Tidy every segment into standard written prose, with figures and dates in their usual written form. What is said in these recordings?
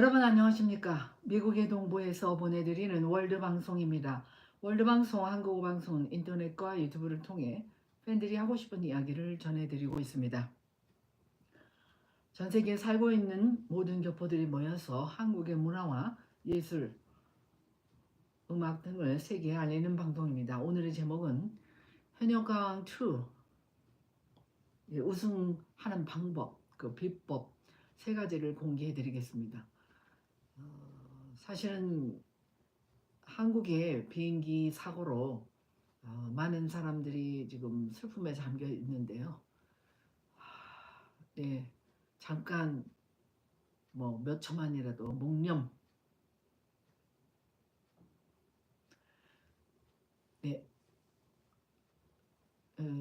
여러분 안녕하십니까? 미국의 동부에서 보내드리는 월드 방송입니다. 월드 방송, 한국어 방송은 인터넷과 유튜브를 통해 팬들이 하고 싶은 이야기를 전해드리고 있습니다. 전 세계에 살고 있는 모든 교포들이 모여서 한국의 문화와 예술, 음악 등을 세계에 알리는 방송입니다. 오늘의 제목은 현역강 2 우승하는 방법, 그 비법 세 가지를 공개해 드리겠습니다. 사실은 한국의 비행기 사고로 많은 사람들이 지금 슬픔에 잠겨 있는데요. 네, 잠깐 뭐 몇 초만이라도 묵념. 네,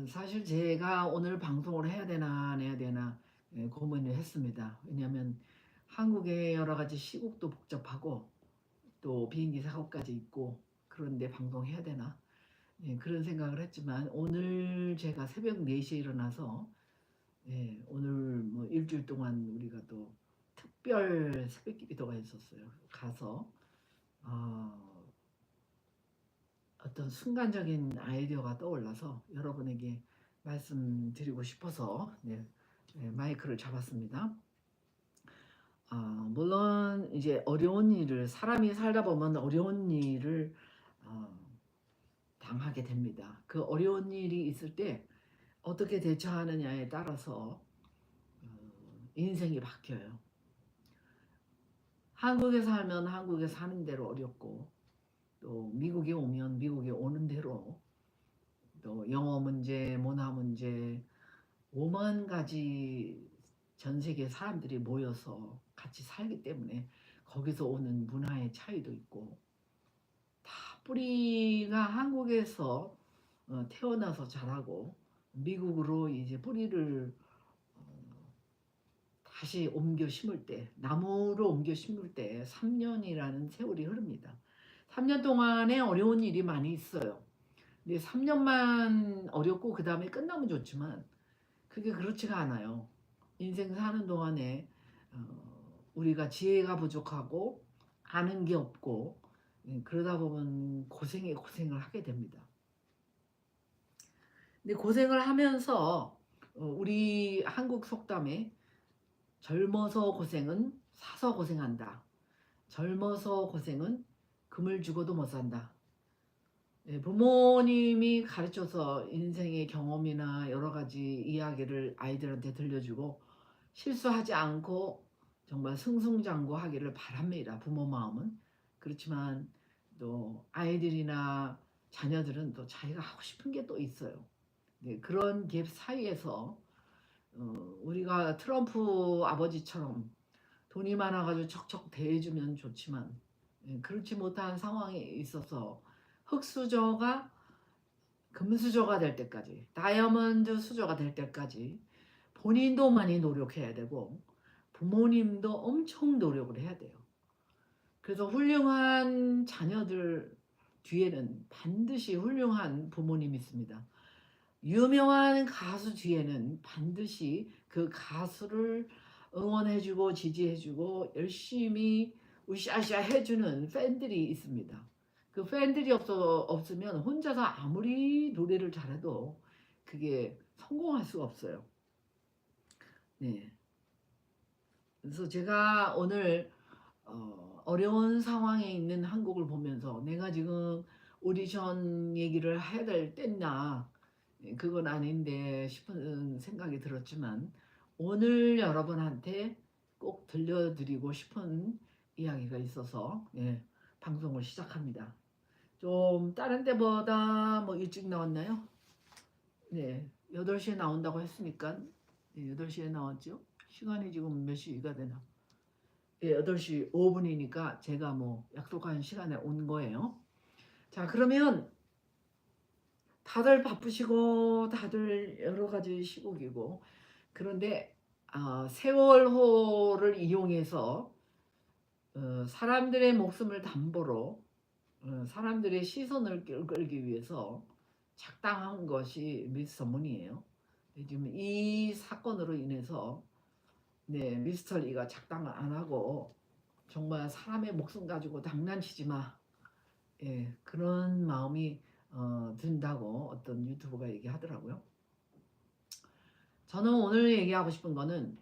사실 제가 오늘 방송을 해야 되나 안 해야 되나 고민을 했습니다. 왜냐하면 한국의 여러 가지 시국도 복잡하고 또 비행기 사고까지 있고 그런데 방송해야 되나 그런 생각을 했지만 오늘 제가 새벽 4시에 일어나서 오늘 뭐 일주일 동안 우리가 또 특별 새벽 기도가 있었어요. 가서 어떤 순간적인 아이디어가 떠올라서 여러분에게 말씀드리고 싶어서 마이크를 잡았습니다. 물론 이제 어려운 일을 사람이 살다 보면 어려운 일을 당하게 됩니다. 그 어려운 일이 있을 때 어떻게 대처하느냐에 따라서 인생이 바뀌어요. 한국에 살면 한국에 사는 대로 어렵고 또 미국에 오면 미국에 오는 대로 또 영어 문제, 문화 문제 5만 가지 전 세계 사람들이 모여서 같이 살기 때문에 거기서 오는 문화의 차이도 있고 다 뿌리가 한국에서 태어나서 자라고 미국으로 이제 뿌리를 다시 옮겨 심을 때 나무로 옮겨 심을 때 3년이라는 세월이 흐릅니다. 3년 동안에 어려운 일이 많이 있어요. 근데 3년만 어렵고 그 다음에 끝나면 좋지만 그게 그렇지가 않아요. 인생 사는 동안에 우리가 지혜가 부족하고 아는 게 없고 그러다 보면 고생에 고생을 하게 됩니다. 근데 고생을 하면서 우리 한국 속담에 젊어서 고생은 사서 고생한다. 젊어서 고생은 금을 주고도 못 산다. 부모님이 가르쳐서 인생의 경험이나 여러 가지 이야기를 아이들한테 들려주고 실수하지 않고 정말 승승장구하기를 바랍니다. 부모 마음은. 그렇지만 또 아이들이나 자녀들은 또 자기가 하고 싶은 게 또 있어요. 그런 갭 사이에서 우리가 트럼프 아버지처럼 돈이 많아가지고 척척 대해주면 좋지만 그렇지 못한 상황에 있어서 흙수저가 금수저가 될 때까지 다이아몬드 수저가 될 때까지 본인도 많이 노력해야 되고 부모님도 엄청 노력을 해야 돼요. 그래서 훌륭한 자녀들 뒤에는 반드시 훌륭한 부모님이 있습니다. 유명한 가수 뒤에는 반드시 그 가수를 응원해주고 지지해주고 열심히 으쌰으쌰 해주는 팬들이 있습니다. 그 팬들이 없으면 혼자서 아무리 노래를 잘해도 그게 성공할 수가 없어요. 네. 그래서 제가 오늘 어려운 상황에 있는 한국을 보면서 내가 지금 오디션 얘기를 해야 될 때나 그건 아닌데 싶은 생각이 들었지만 오늘 여러분한테 꼭 들려드리고 싶은 이야기가 있어서 방송을 시작합니다. 좀 다른 때보다 뭐 일찍 나왔나요? 네, 8시에 나온다고 했으니까 8시에 나왔죠. 시간이 지금 몇 시가 되나? 8시 5분이니까 제가 뭐 약속한 시간에 온 거예요. 자, 그러면 다들 바쁘시고 다들 여러 가지 시국이고 그런데 세월호를 이용해서 사람들의 목숨을 담보로 사람들의 시선을 끌기 위해서 작당한 것이 미스터 문이에요. 지금 이 사건으로 인해서 미스터 리가 작당을 안 하고 정말 사람의 목숨 가지고 장난치지 마. 예, 그런 마음이 든다고 어떤 유튜버가 얘기하더라고요. 저는 오늘 얘기하고 싶은 거는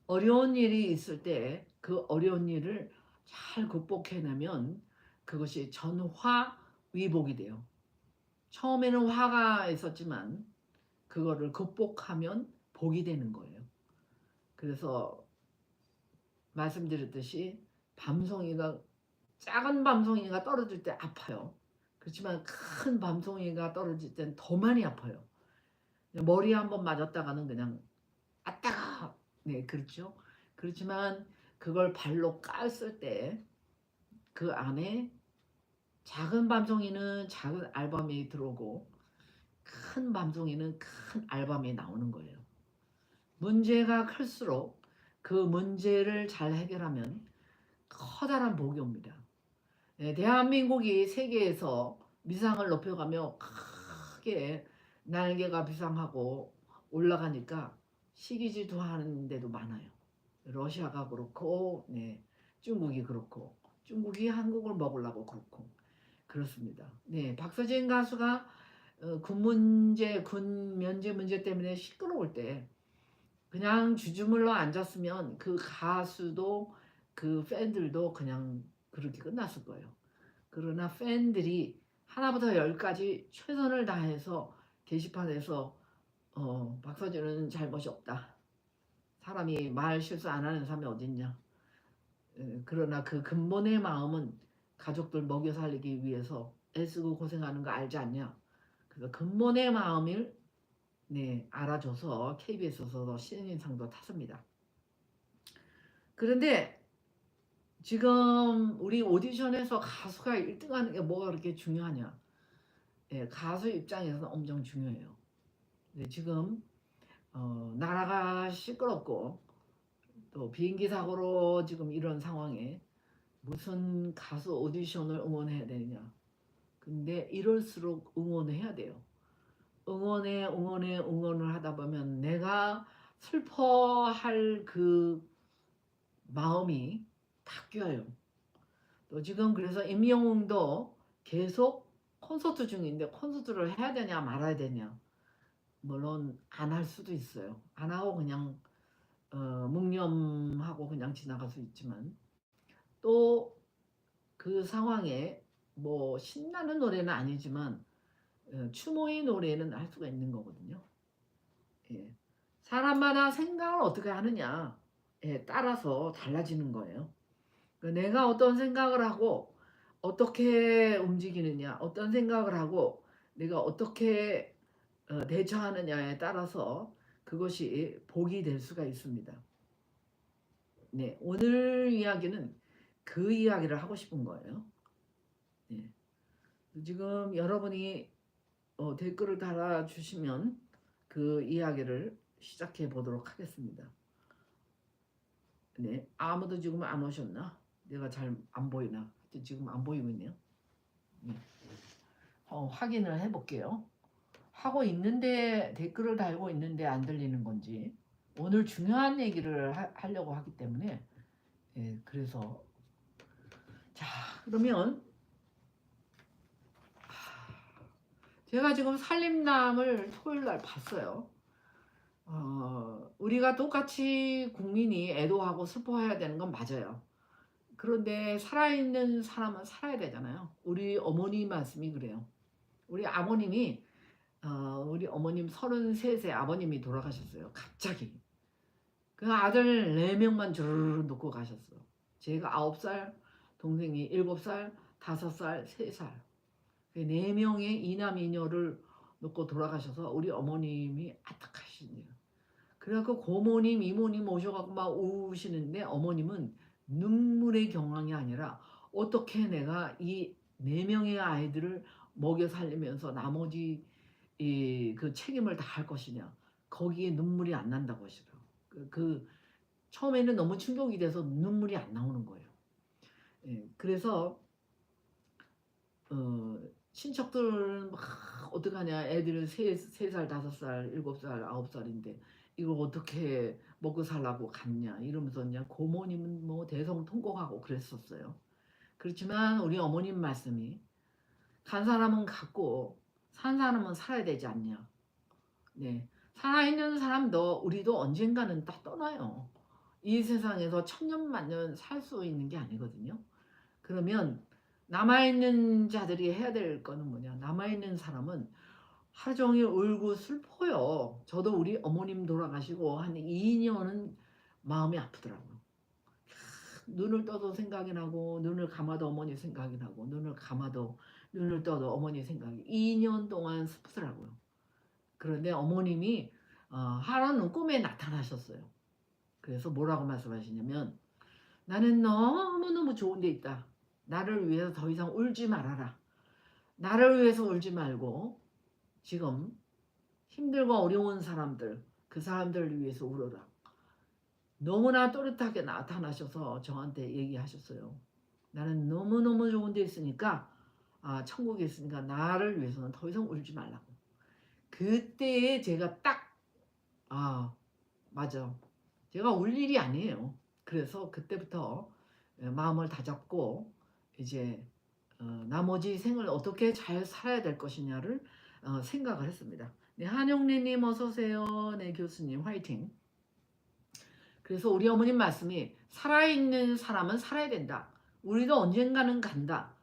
어려운 일이 있을 때 그 어려운 일을 잘 극복해내면 그것이 전화위복이 돼요. 처음에는 화가 있었지만 그거를 극복하면 복이 되는 거예요. 그래서 말씀드렸듯이 밤송이가 작은 밤송이가 떨어질 때 아파요. 그렇지만 큰 밤송이가 떨어질 땐 더 많이 아파요. 머리 한번 맞았다가는 그냥 아따가 네 그렇죠. 그렇지만 그걸 발로 깠을 때 그 안에 작은 밤송이는 작은 알밤이 들어오고 큰 밤송이는 큰 알밤이 나오는 거예요. 문제가 클수록 그 문제를 잘 해결하면 커다란 복이 옵니다. 네, 대한민국이 세계에서 위상을 높여가며 크게 날개가 비상하고 올라가니까 시기질투하는 데도 많아요. 러시아가 그렇고 네, 중국이 그렇고 중국이 한국을 먹으려고 그렇고 그렇습니다. 네, 박서진 가수가 군 면제 문제 때문에 시끄러울 때 그냥 주주물러 앉았으면 그 가수도 그 팬들도 그냥 그렇게 끝났을 거예요. 그러나 팬들이 하나부터 열까지 최선을 다해서 게시판에서 박서준은 잘못이 없다. 사람이 말 실수 안 하는 사람이 어딨냐. 그러나 그 근본의 마음은 가족들 먹여 살리기 위해서 애쓰고 고생하는 거 알지 않냐. 그래서 근본의 마음을 네, 알아줘서 KBS에서도 신인상도 탔습니다. 그런데 지금 우리 오디션에서 가수가 1등하는 게 뭐가 그렇게 중요하냐. 예, 가수 입장에서는 엄청 중요해요. 네, 지금 나라가 시끄럽고 또 비행기 사고로 지금 이런 상황에 무슨 가수 오디션을 응원해야 되느냐. 근데 이럴수록 응원을 해야 돼요. 응원을 하다 보면 내가 슬퍼할 그 마음이 바뀌어요. 또 지금 그래서 임영웅도 계속 콘서트 중인데 콘서트를 해야 되냐 말아야 되냐. 물론 안 할 수도 있어요. 안 하고 그냥 묵념하고 그냥 지나갈 수 있지만 또 그 상황에 뭐 신나는 노래는 아니지만 추모의 노래는 할 수가 있는 거거든요. 예. 사람마다 생각을 어떻게 하느냐에 따라서 달라지는 거예요. 내가 어떤 생각을 하고 어떻게 움직이느냐, 어떤 생각을 하고 내가 어떻게 대처하느냐에 따라서 그것이 복이 될 수가 있습니다. 네, 오늘 이야기는 그 이야기를 하고 싶은 거예요. 네. 지금 여러분이 댓글을 달아주시면 그 이야기를 시작해 보도록 하겠습니다. 네, 아무도 지금 안 오셨나? 내가 잘 안 보이나? 지금 안 보이고 있네요. 네. 확인을 해볼게요. 하고 있는데 댓글을 달고 있는데 안 들리는 건지 오늘 중요한 얘기를 하려고 하기 때문에 예, 그래서 자 그러면 제가 지금 살림남을 토요일날 봤어요. 우리가 똑같이 국민이 애도하고 슬퍼해야 되는 건 맞아요. 그런데 살아있는 사람은 살아야 되잖아요. 우리 어머니 말씀이 그래요. 우리 아버님이 우리 어머님 33세 아버님이 돌아가셨어요. 갑자기. 그 아들 4명만 주르르 놓고 가셨어. 제가 9살, 동생이 7살, 5살, 3살. 4명의 이남 이녀를 놓고 돌아가셔서 우리 어머님이 아득하시네요. 그래갖고 고모님, 이모님 오셔갖고 막 우시는데 어머님은 눈물의 경황이 아니라 어떻게 내가 이 4명의 아이들을 먹여 살리면서 나머지 그 책임을 다 할 것이냐. 거기에 눈물이 안 난다고 하시더라고요. 처음에는 너무 충격이 돼서 눈물이 안 나오는 거예요. 예, 그래서 친척들 막 어떡하냐. 애들은 3살, 5살, 7살, 9살인데 이걸 어떻게 먹고 살라고 갔냐. 이러면서 그냥 고모님은 뭐 대성통곡하고 그랬었어요. 그렇지만 우리 어머님 말씀이 간 사람은 갔고 산 사람은 살아야 되지 않냐. 네. 살아있는 사람도 우리도 언젠가는 다 떠나요. 이 세상에서 천년만년 살 수 있는 게 아니거든요. 그러면 남아있는 자들이 해야 될 거는 뭐냐. 남아있는 사람은 하루 종일 울고 슬퍼요. 저도 우리 어머님 돌아가시고 한 2년은 마음이 아프더라고요. 눈을 떠도 생각이 나고 눈을 감아도 어머니 생각이 나고 눈을 감아도 눈을 떠도 어머니 생각이 2년 동안 슬프더라고요. 그런데 어머님이 하루는 꿈에 나타나셨어요. 그래서 뭐라고 말씀하시냐면 나는 너무너무 좋은 데 있다. 나를 위해서 더 이상 울지 말아라. 나를 위해서 울지 말고 지금 힘들고 어려운 사람들, 그 사람들을 위해서 울어라. 너무나 또렷하게 나타나셔서 저한테 얘기하셨어요. 나는 너무너무 좋은 데 있으니까 천국에 있으니까 나를 위해서는 더 이상 울지 말라고. 그때에 제가 딱 맞아. 제가 울 일이 아니에요. 그래서 그때부터 마음을 다잡고 이제 나머지 생을 어떻게 잘 살아야 될 것이냐를 생각을 했습니다. 네, 한용래님 어서 오세요. 네, 교수님 화이팅. 그래서 우리 어머님 말씀이 살아있는 사람은 살아야 된다. 우리도 언젠가는 간다.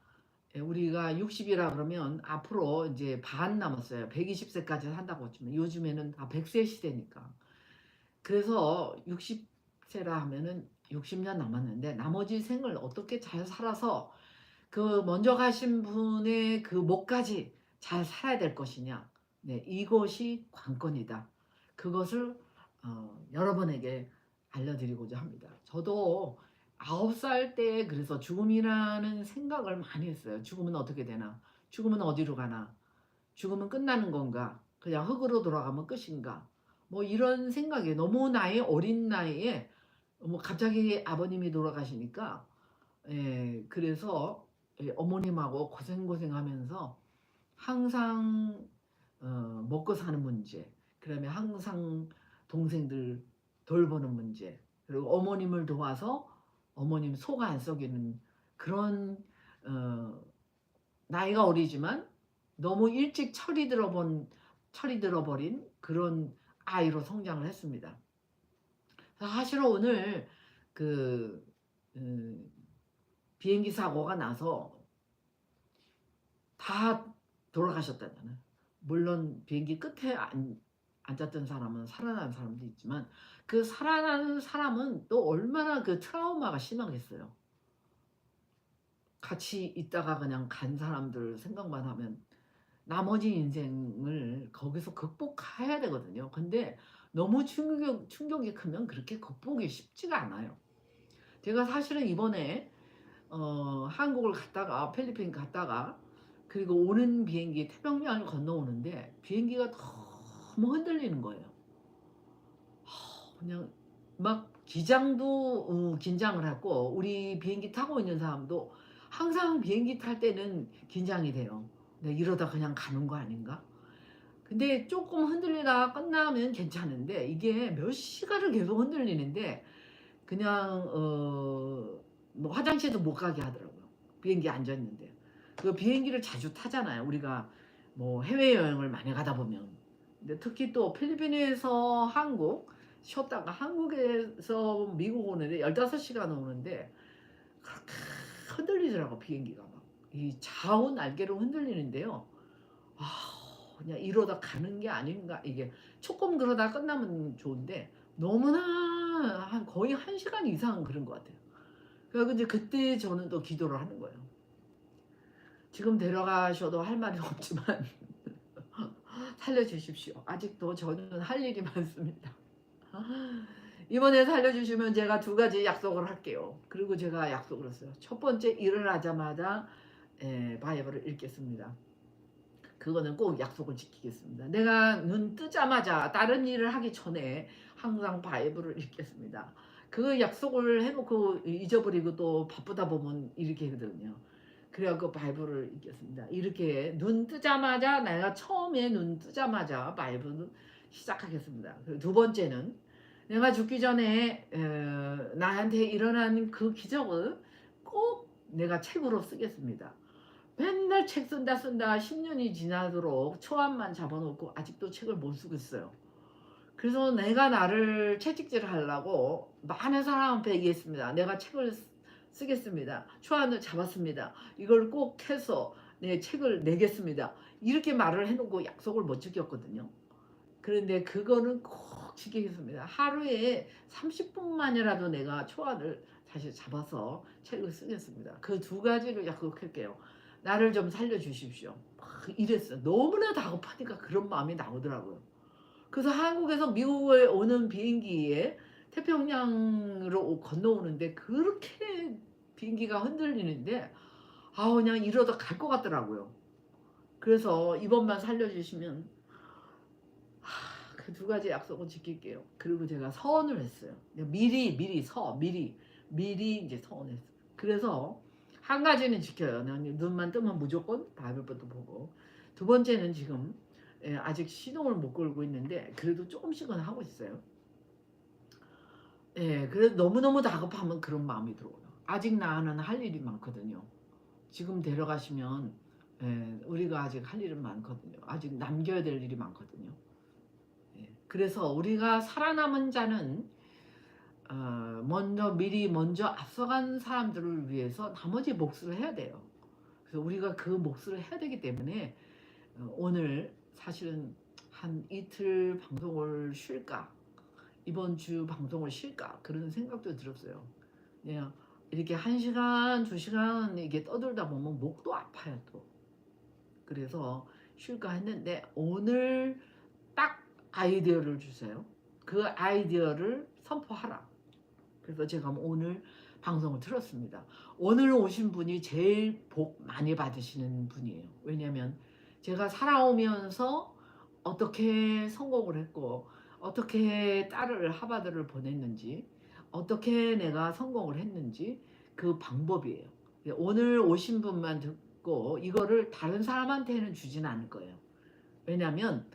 우리가 60이라 그러면 앞으로 이제 반 남았어요. 120세까지 산다고 했지만 요즘에는 다 100세 시대니까. 그래서 60세라 하면은 60년 남았는데 나머지 생을 어떻게 잘 살아서 그 먼저 가신 분의 그 목까지 잘 살아야 될 것이냐. 네, 이것이 관건이다. 그것을 여러분에게 알려드리고자 합니다. 저도 9살 때 그래서 죽음이라는 생각을 많이 했어요. 죽음은 어떻게 되나? 죽음은 어디로 가나? 죽음은 끝나는 건가? 그냥 흙으로 돌아가면 끝인가? 뭐 이런 생각에 너무 나이 어린 나이에 뭐 갑자기 아버님이 돌아가시니까 그래서 어머님하고 고생하면서 항상 먹고 사는 문제, 그다음에 항상 동생들 돌보는 문제, 그리고 어머님을 도와서 어머님 속 안 썩이는 그런 나이가 어리지만 너무 일찍 철이 들어버린 그런 아이로 성장을 했습니다. 사실 오늘 그 비행기 사고가 나서 다 돌아가셨다잖아요. 물론 비행기 끝에 앉았던 사람은 살아난 사람도 있지만 그 살아나는 사람은 또 얼마나 그 트라우마가 심하겠어요. 같이 있다가 그냥 간 사람들 생각만 하면 나머지 인생을 거기서 극복해야 되거든요. 근데 너무 충격이 크면 그렇게 극복이 쉽지가 않아요. 제가 사실은 이번에 한국을 갔다가 필리핀 갔다가 그리고 오는 비행기 태평양을 건너오는데 비행기가 너무 흔들리는 거예요. 그냥 막 기장도 긴장을 하고 우리 비행기 타고 있는 사람도 항상 비행기 탈 때는 긴장이 돼요. 네, 이러다 그냥 가는 거 아닌가? 근데 조금 흔들리다가 끝나면 괜찮은데 이게 몇 시간을 계속 흔들리는데 그냥 뭐 화장실도 못 가게 하더라고요. 비행기에 앉았는데. 그 비행기를 자주 타잖아요. 우리가 뭐 해외여행을 많이 가다 보면. 근데 특히 또 필리핀에서 한국 쉬었다가 한국에서 미국 오는데 15시간 오는데 그렇게 흔들리더라고 비행기가 막. 이 좌우 날개로 흔들리는데요. 그냥 이러다 가는 게 아닌가. 이게 조금 그러다 끝나면 좋은데 너무나 거의 1시간 이상 그런 것 같아요. 그래서 이제 그때 저는 또 기도를 하는 거예요. 지금 데려가셔도 할 말이 없지만 살려주십시오. 아직도 저는 할 일이 많습니다. 이번에 살려주시면 제가 2가지 약속을 할게요. 그리고 제가 약속을 했어요. 첫 번째 일어나자마자 바이블을 읽겠습니다. 그거는 꼭 약속을 지키겠습니다. 내가 눈 뜨자마자 다른 일을 하기 전에 항상 바이블을 읽겠습니다. 그 약속을 해놓고 잊어버리고 또 바쁘다 보면 이렇게 하거든요. 그래갖고 바이블을 읽겠습니다. 이렇게 눈 뜨자마자 내가 처음에 눈 뜨자마자 바이블을 시작하겠습니다. 그리고 두 번째는 내가 죽기 전에 나한테 일어난 그 기적을 꼭 내가 책으로 쓰겠습니다. 맨날 책 쓴다 10년이 지나도록 초안만 잡아놓고 아직도 책을 못 쓰고 있어요. 그래서 내가 나를 채찍질 하려고 많은 사람 앞에 얘기했습니다. 내가 책을 쓰겠습니다. 초안을 잡았습니다. 이걸 꼭 해서 내 책을 내겠습니다. 이렇게 말을 해놓고 약속을 못 지켰거든요. 그런데 그거는 꼭 지키겠습니다. 하루에 30분만이라도 내가 초안을 다시 잡아서 책을 쓰겠습니다. 그 두 가지를 약속할게요. 나를 좀 살려주십시오. 막 이랬어요. 너무나 다급하니까 그런 마음이 나오더라고요. 그래서 한국에서 미국에 오는 비행기에 태평양으로 건너오는데 그렇게 비행기가 흔들리는데 그냥 이러다 갈 것 같더라고요. 그래서 이번만 살려주시면 그 두 가지 약속은 지킬게요. 그리고 제가 서원을 했어요. 미리 이제 서원했어요. 그래서 한 가지는 지켜요. 눈만 뜨면 무조건 바이블부터 보고, 두 번째는 지금 아직 시동을 못 걸고 있는데 그래도 조금씩은 하고 있어요. 그래도 너무너무 다급하면 그런 마음이 들어요. 아직 나는 할 일이 많거든요. 지금 데려가시면 우리가 아직 할 일은 많거든요. 아직 남겨야 될 일이 많거든요. 그래서 우리가 살아남은 자는 먼저 앞서간 사람들을 위해서 나머지 몫을 해야 돼요. 그래서 우리가 그 몫을 해야 되기 때문에 오늘 사실은 한 이틀 방송을 쉴까, 이번 주 방송을 쉴까 그런 생각도 들었어요. 그냥 이렇게 1시간 2시간 이게 떠들다 보면 목도 아파요 또. 그래서 쉴까 했는데 오늘 딱 아이디어를 주세요. 그 아이디어를 선포하라. 그래서 제가 오늘 방송을 틀었습니다. 오늘 오신 분이 제일 복 많이 받으시는 분이에요. 왜냐하면 제가 살아오면서 어떻게 성공을 했고 어떻게 딸을 하버드를 보냈는지 어떻게 내가 성공을 했는지 그 방법이에요. 오늘 오신 분만 듣고 이거를 다른 사람한테는 주지는 않을 거예요. 왜냐하면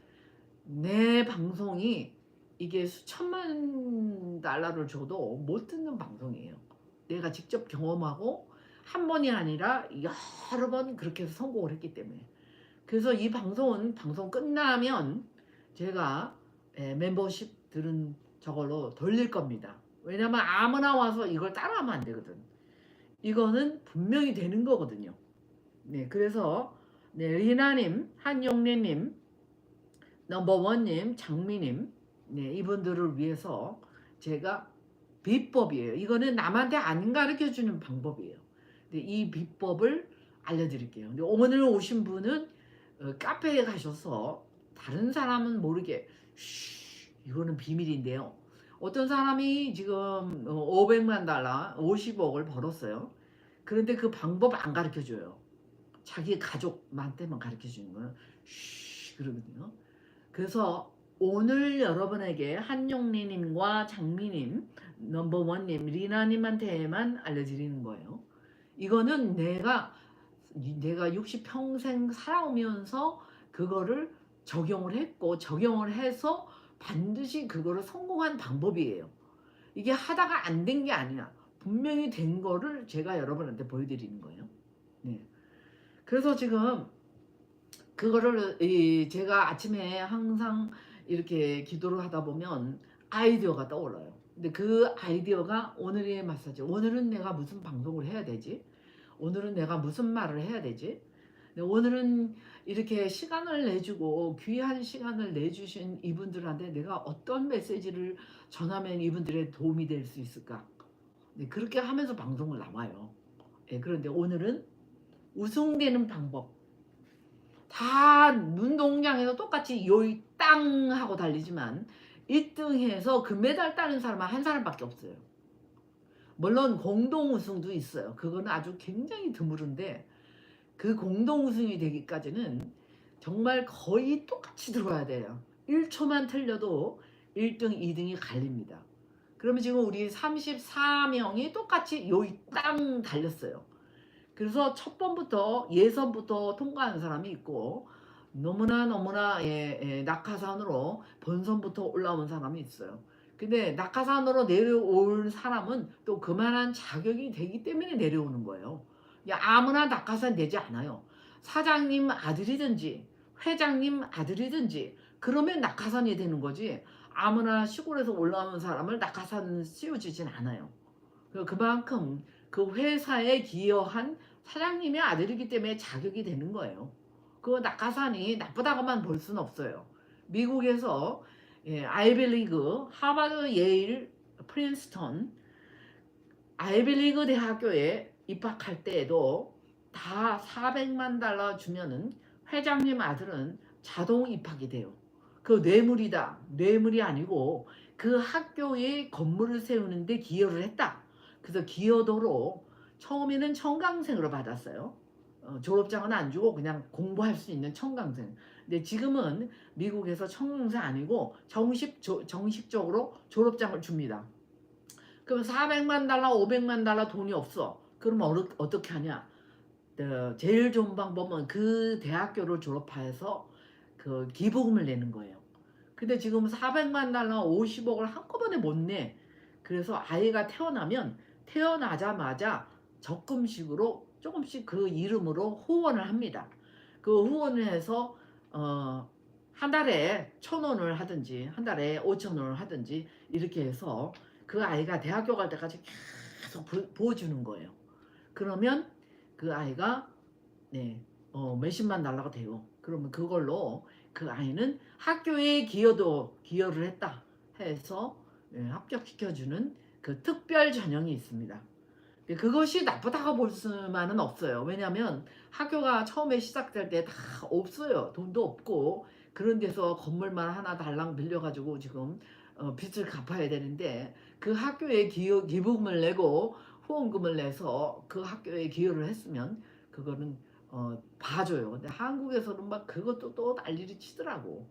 내 방송이 이게 수천만 달러를 줘도 못 듣는 방송이에요. 내가 직접 경험하고 한 번이 아니라 여러 번 그렇게 해서 성공을 했기 때문에. 그래서 이 방송은 방송 끝나면 제가 멤버십 들은 저걸로 돌릴 겁니다. 왜냐면 아무나 와서 이걸 따라하면 안 되거든. 이거는 분명히 되는 거거든요. 그래서 리나님, 한용래님, 넘버원님, 장미님, 이분들을 위해서 제가 비법이에요. 이거는 남한테 안 가르쳐주는 방법이에요. 이 비법을 알려드릴게요. 오늘 오신 분은 카페에 가셔서 다른 사람은 모르게 이거는 비밀인데요. 어떤 사람이 지금 500만 달러, 50억을 벌었어요. 그런데 그 방법 안 가르쳐줘요. 자기 가족한테만 가르쳐주는 거예요. 그러거든요. 그래서 오늘 여러분에게 한용리님과 장미님, 넘버원님, 리나님한테만 알려드리는 거예요. 이거는 내가 60평생 살아오면서 그거를 적용을 했고 적용을 해서 반드시 그거를 성공한 방법이에요. 이게 하다가 안 된 게 아니야. 분명히 된 거를 제가 여러분한테 보여드리는 거예요. 그래서 지금 그거를 제가 아침에 항상 이렇게 기도를 하다 보면 아이디어가 떠올라요. 근데 그 아이디어가 오늘의 마사지. 오늘은 내가 무슨 방송을 해야 되지? 오늘은 내가 무슨 말을 해야 되지? 오늘은 이렇게 시간을 내주고 귀한 시간을 내주신 이분들한테 내가 어떤 메시지를 전하면 이분들의 도움이 될 수 있을까? 그렇게 하면서 방송을 나와요. 그런데 오늘은 우승되는 방법. 다 운동장에서 똑같이 요이 땅 하고 달리지만 1등해서 금메달 따는 사람은 한 사람밖에 없어요. 물론 공동 우승도 있어요. 그거는 아주 굉장히 드물은데 그 공동 우승이 되기까지는 정말 거의 똑같이 들어와야 돼요. 1초만 틀려도 1등, 2등이 갈립니다. 그러면 지금 우리 34명이 똑같이 요이 땅 달렸어요. 그래서 첫 번부터 예선부터 통과하는 사람이 있고 너무나 낙하산으로 본선부터 올라온 사람이 있어요. 근데 낙하산으로 내려올 사람은 또 그만한 자격이 되기 때문에 내려오는 거예요. 그냥 아무나 낙하산 되지 않아요. 사장님 아들이든지 회장님 아들이든지 그러면 낙하산이 되는 거지, 아무나 시골에서 올라오는 사람을 낙하산 씌워주진 않아요. 그만큼 그 회사에 기여한 사장님의 아들이기 때문에 자격이 되는 거예요. 그 낙하산이 나쁘다고만 볼 수는 없어요. 미국에서 아이비리그, 하버드, 예일, 프린스턴, 아이비리그 대학교에 입학할 때에도 다 400만 달러 주면은 회장님 아들은 자동 입학이 돼요. 그 뇌물이다. 뇌물이 아니고 그 학교에 건물을 세우는데 기여를 했다. 그래서 기여도로 처음에는 청강생으로 받았어요. 졸업장은 안 주고 그냥 공부할 수 있는 청강생. 근데 지금은 미국에서 청강생 아니고 정식적으로 졸업장을 줍니다. 그럼 400만 달러, 500만 달러 돈이 없어. 그러면 어떻게 하냐? 제일 좋은 방법은 그 대학교를 졸업해서 그 기부금을 내는 거예요. 근데 지금 400만 달러, 50억을 한꺼번에 못 내. 그래서 아이가 태어나면 태어나자마자 적금식으로 조금씩 그 이름으로 후원을 합니다. 그 후원을 해서 한 달에 1,000원을 하든지 한 달에 5,000원을 하든지 이렇게 해서 그 아이가 대학교 갈 때까지 계속 보여주는 거예요. 그러면 그 아이가 몇십만 달러가 돼요. 그러면 그걸로 그 아이는 학교에 기여를 했다 해서 합격시켜주는 그 특별 전형이 있습니다. 그것이 나쁘다고 볼 수만은 없어요. 왜냐하면 학교가 처음에 시작될 때 다 없어요. 돈도 없고 그런 데서 건물만 하나 달랑 빌려가지고 지금 빚을 갚아야 되는데, 그 학교에 기부금을 내고 후원금을 내서 그 학교에 기여를 했으면 그거는 봐줘요. 근데 한국에서는 막 그것도 또 난리를 치더라고.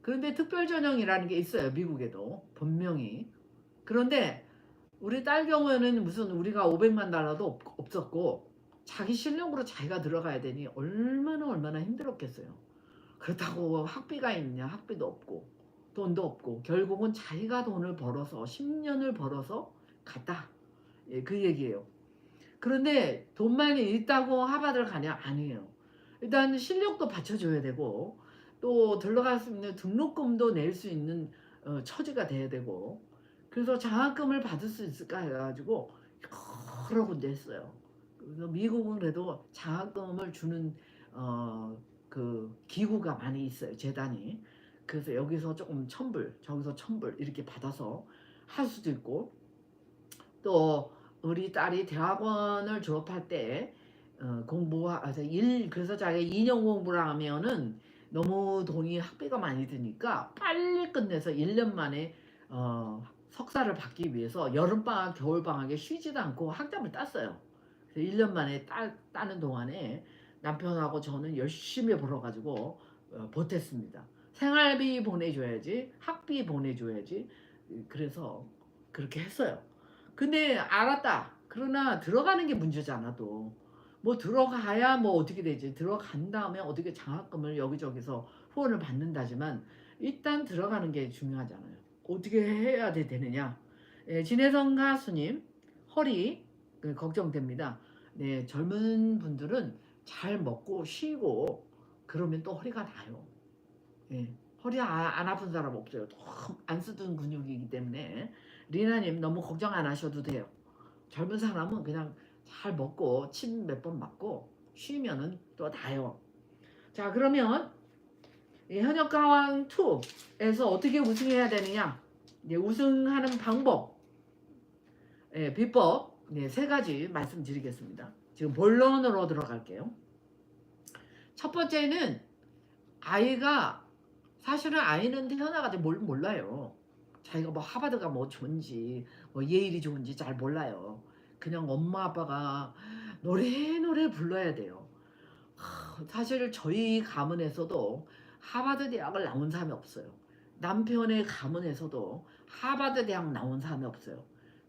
그런데 특별전형이라는 게 있어요. 미국에도 분명히. 그런데 우리 딸 경우에는 무슨 우리가 500만 달러도 없었고 자기 실력으로 자기가 들어가야 되니 얼마나 힘들었겠어요. 그렇다고 학비가 있냐? 학비도 없고 돈도 없고 결국은 자기가 돈을 벌어서 10년을 벌어서 갔다. 그 얘기예요. 그런데 돈만 있다고 하버드를 가냐? 아니에요. 일단 실력도 받쳐줘야 되고 또 들어갈 수 있는 등록금도 낼 수 있는 처지가 돼야 되고, 그래서 장학금을 받을 수 있을까 해가지고 여러 군데 했어요. 그래서 미국은 그래도 장학금을 주는 그 기구가 많이 있어요. 재단이. 그래서 여기서 조금 1,000불 저기서 1,000불 이렇게 받아서 할 수도 있고, 또 우리 딸이 대학원을 졸업할 때 그래서 자기 2년 공부를 하면은 너무 돈이 학비가 많이 드니까 빨리 끝내서 1년 만에 석사를 받기 위해서 여름방학 겨울방학에 쉬지도 않고 학점을 땄어요. 그래서 1년 만에 따는 동안에 남편하고 저는 열심히 벌어가지고 보탰습니다. 생활비 보내줘야지, 학비 보내줘야지. 그래서 그렇게 했어요. 근데 알았다. 그러나 들어가는 게 문제잖아 또. 뭐 들어가야 뭐 어떻게 되지. 들어간 다음에 어떻게 장학금을 여기저기서 후원을 받는다지만 일단 들어가는 게 중요하잖아요. 어떻게 해야 되느냐. 진혜성 가수님 허리 걱정됩니다. 네, 젊은 분들은 잘 먹고 쉬고 그러면 또 허리가 나요. 예, 허리 안 아픈 사람 없어요. 안 쓰던 근육이기 때문에. 리나님 너무 걱정 안 하셔도 돼요. 젊은 사람은 그냥 잘 먹고 침 몇 번 맞고 쉬면은 또 나요. 자, 그러면 현역가왕 2에서 어떻게 우승해야 되느냐, 우승하는 방법, 비법, 세 가지 말씀드리겠습니다. 지금 본론으로 들어갈게요. 첫 번째는 사실은 아이는 태어나가지고 뭘 몰라요. 자기가 뭐 하버드가 뭐 좋은지 뭐 예일이 좋은지 잘 몰라요. 그냥 엄마 아빠가 노래 불러야 돼요. 사실 저희 가문에서도 하버드 대학을 나온 사람이 없어요. 남편의 가문에서도 하버드 대학 나온 사람이 없어요.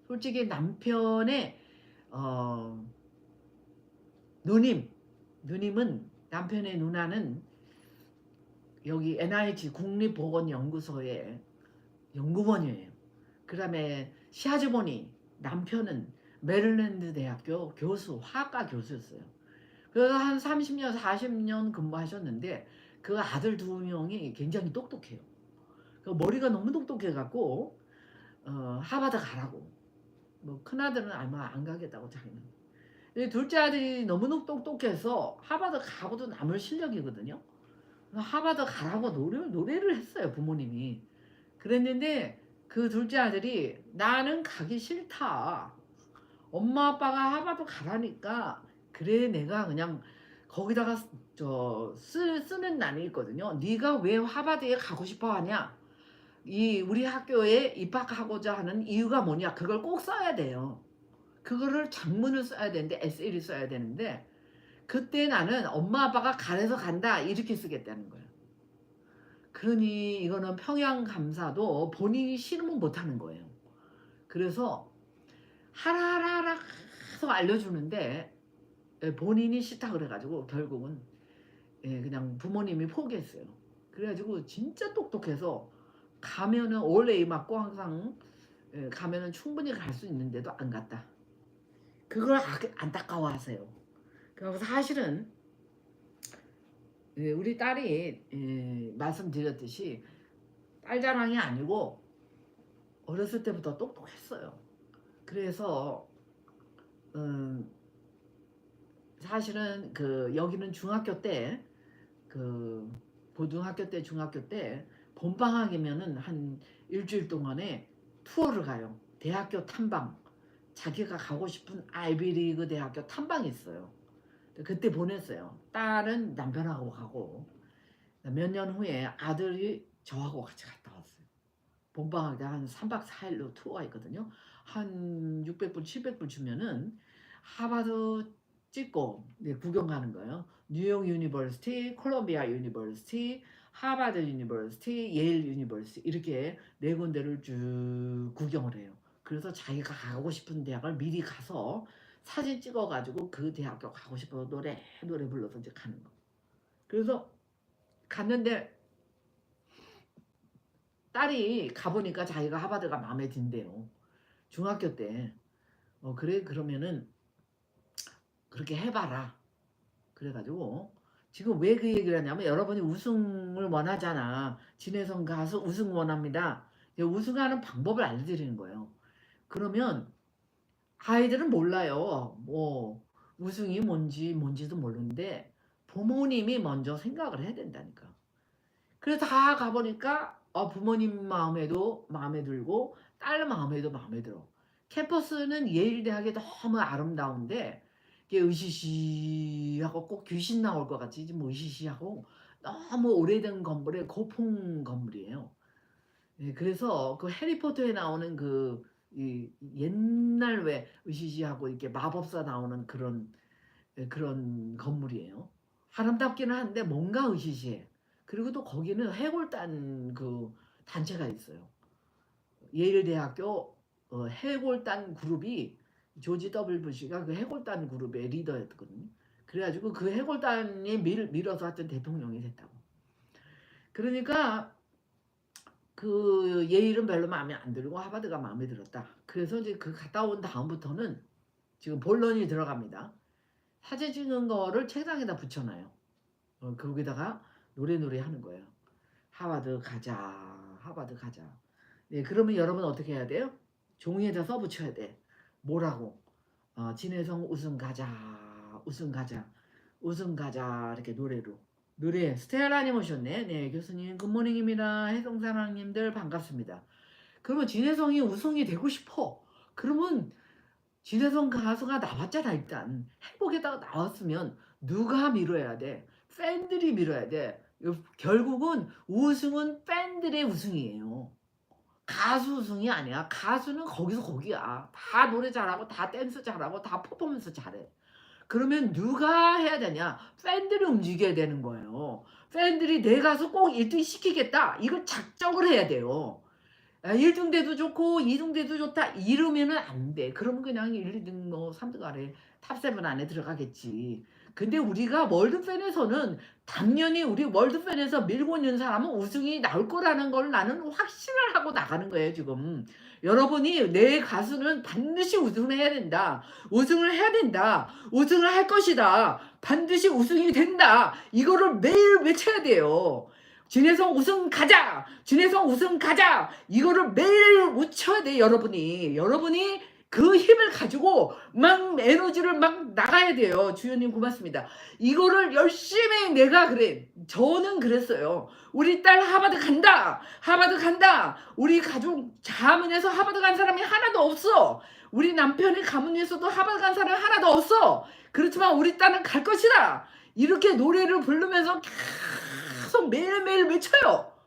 솔직히 남편의 어, 누님은 남편의 누나는 여기 NIH 국립보건연구소의 연구원이에요. 그 다음에 시아주머니 남편은 메릴랜드 대학교 교수, 화학과 교수였어요. 그래서 한 30년, 40년 근무하셨는데 그 아들 두 명이 굉장히 똑똑해요. 그 머리가 너무 똑똑해갖고 하버드 가라고. 뭐 큰아들은 아마 안 가겠다고 자기는. 둘째 아들이 너무 똑똑해서 하버드 가고도 남을 실력이거든요. 하버드 가라고 노래를 했어요 부모님이. 그랬는데 그 둘째 아들이 나는 가기 싫다. 엄마 아빠가 하버드 가라니까 그래 내가 그냥 거기다가 쓰는 난이 있거든요. 네가 왜 하버드에 가고 싶어 하냐? 이 우리 학교에 입학하고자 하는 이유가 뭐냐? 그걸 꼭 써야 돼요. 그거를 장문을 써야 되는데 에세이를 써야 되는데 그때 나는 엄마 아빠가 가래서 간다 이렇게 쓰겠다는 거예요. 그러니 이거는 평양 감사도 본인이 싫으면 못하는 거예요. 그래서 하라 계속 알려주는데 본인이 싫다 그래가지고 결국은 그냥 부모님이 포기했어요. 그래가지고 진짜 똑똑해서 가면은 올 A 맞고 항상 가면은 충분히 갈 수 있는데도 안 갔다. 그걸 안타까워하세요. 그래서 사실은 우리 딸이 말씀드렸듯이 딸 자랑이 아니고 어렸을 때부터 똑똑했어요. 그래서 사실은 여기는 중학교 때 고등학교 때 중학교 때 봄방학이면은 한 일주일 동안에 투어를 가요. 대학교 탐방. 자기가 가고 싶은 아이비리그 대학교 탐방이 있어요. 그때 보냈어요. 딸은 남편하고 가고 몇 년 후에 아들이 저하고 같이 갔다 왔어요. 봄방학 때 한 3박 4일로 투어가 있거든요. 한 600불 700불 주면은 하버드 찍고 구경 가는 거예요. 뉴욕 유니버시티, 콜롬비아 유니버시티, 하버드 유니버시티, 예일 유니버시티 이렇게 네 군데를 쭉 구경을 해요. 그래서 자기가 가고 싶은 대학을 미리 가서 사진 찍어가지고 그 대학교 가고 싶어서 노래 불러서 이제 가는 거. 그래서 갔는데 딸이 가보니까 자기가 하버드가 마음에 든대요. 중학교 때. 그래 그러면은 그렇게 해봐라. 그래가지고 지금 왜 그 얘기를 하냐면 여러분이 우승을 원하잖아. 진혜성 가수 우승 원합니다. 우승하는 방법을 알려드리는 거예요. 그러면 아이들은 몰라요. 뭐 우승이 뭔지도 모르는데 부모님이 먼저 생각을 해야 된다니까. 그래서 다 가보니까 부모님 마음에도 마음에 들고 딸 마음에도 마음에 들어. 캠퍼스는 예일대학이 너무 아름다운데 이게 으시시하고 꼭 귀신 나올 것 같이 뭐 으시시하고 너무 오래된 건물에 고풍 건물이에요. 그래서 그 해리포터에 나오는 이 옛날 왜 으시시하고 이렇게 마법사 나오는 그런 건물이에요. 아름답기는 한데 뭔가 으시시해. 그리고 또 거기는 해골단 단체가 있어요. 예일대학교 해골단 그룹이 조지 W 부시가 그 해골단 그룹의 리더였거든요. 그래가지고 그 해골단이 밀어서 하여튼 대통령이 됐다고. 그러니까 예일은 별로 마음에 안 들고 하버드가 마음에 들었다. 그래서 이제 갔다 온 다음부터는 지금 본론이 들어갑니다. 사진 찍는 거를 책상에다 붙여놔요. 거기다가 노래 하는 거예요. 하버드 가자, 하버드 가자. 네, 그러면 여러분 어떻게 해야 돼요? 종이에다 써붙여야 돼. 뭐라고? 진혜성 우승 가자, 우승 가자, 우승 가자 이렇게 노래로. 노래 스텔라님 오셨네. 네, 교수님 굿모닝입니다. 혜성사랑님들 반갑습니다. 그러면 진혜성이 우승이 되고 싶어. 그러면 진혜성 가수가 나왔잖아 일단. 행복에다가 나왔으면 누가 밀어야 돼? 팬들이 밀어야 돼. 결국은 우승은 팬들의 우승이에요. 가수 우승이 아니야. 가수는 거기서 거기야. 다 노래 잘하고 다 댄스 잘하고 다 퍼포먼스 잘해. 그러면 누가 해야 되냐? 팬들이 움직여야 되는 거예요. 팬들이 내 가수 꼭 1등 시키겠다. 이걸 작정을 해야 돼요. 1등 돼도 좋고 2등 돼도 좋다 이러면은 안 돼. 그러면 그냥 1, 2등 뭐 3등 아래 탑7 안에 들어가겠지. 근데 우리가 월드팬에서는 당연히 우리 월드팬에서 밀고 있는 사람은 우승이 나올 거라는 걸 나는 확신을 하고 나가는 거예요, 지금. 여러분이 내 가수는 반드시 우승을 해야 된다. 우승을 해야 된다. 우승을 할 것이다. 반드시 우승이 된다. 이거를 매일 외쳐야 돼요. 진해성 우승 가자! 진해성 우승 가자! 이거를 매일 외쳐야 돼, 여러분이. 여러분이 그 힘을 가지고 막 에너지를 막 나가야 돼요. 주연님 고맙습니다. 이거를 열심히 내가 그래. 저는 그랬어요. 우리 딸 하버드 간다. 하버드 간다. 우리 가족 가문에서 하버드 간 사람이 하나도 없어. 우리 남편의 가문에서도 하버드 간 사람이 하나도 없어. 그렇지만 우리 딸은 갈 것이다. 이렇게 노래를 부르면서 계속 매일매일 외쳐요.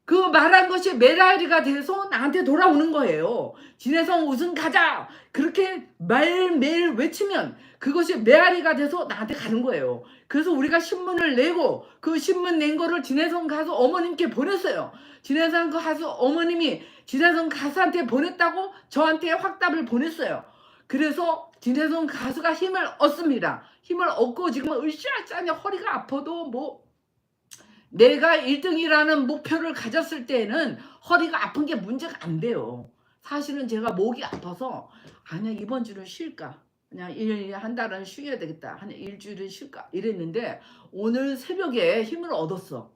그 말한 것이 메라리가 돼서 나한테 돌아오는 거예요. 진해성 우승 가자. 그렇게 매일매일 외치면 그것이 메아리가 돼서 나한테 가는 거예요. 그래서 우리가 신문을 내고 그 신문 낸 거를 진해성 가수 어머님께 보냈어요. 진해성 가수 어머님이 진해성 가수한테 보냈다고 저한테 확답을 보냈어요. 그래서 진해성 가수가 힘을 얻습니다. 힘을 얻고 지금 으쌰으쌰 허리가 아파도 뭐 내가 1등이라는 목표를 가졌을 때는 허리가 아픈 게 문제가 안 돼요. 사실은 제가 목이 아파서 아니야 이번 주는 쉴까? 그냥 한 달은 쉬어야 되겠다. 한 일주일은 쉴까? 이랬는데 오늘 새벽에 힘을 얻었어.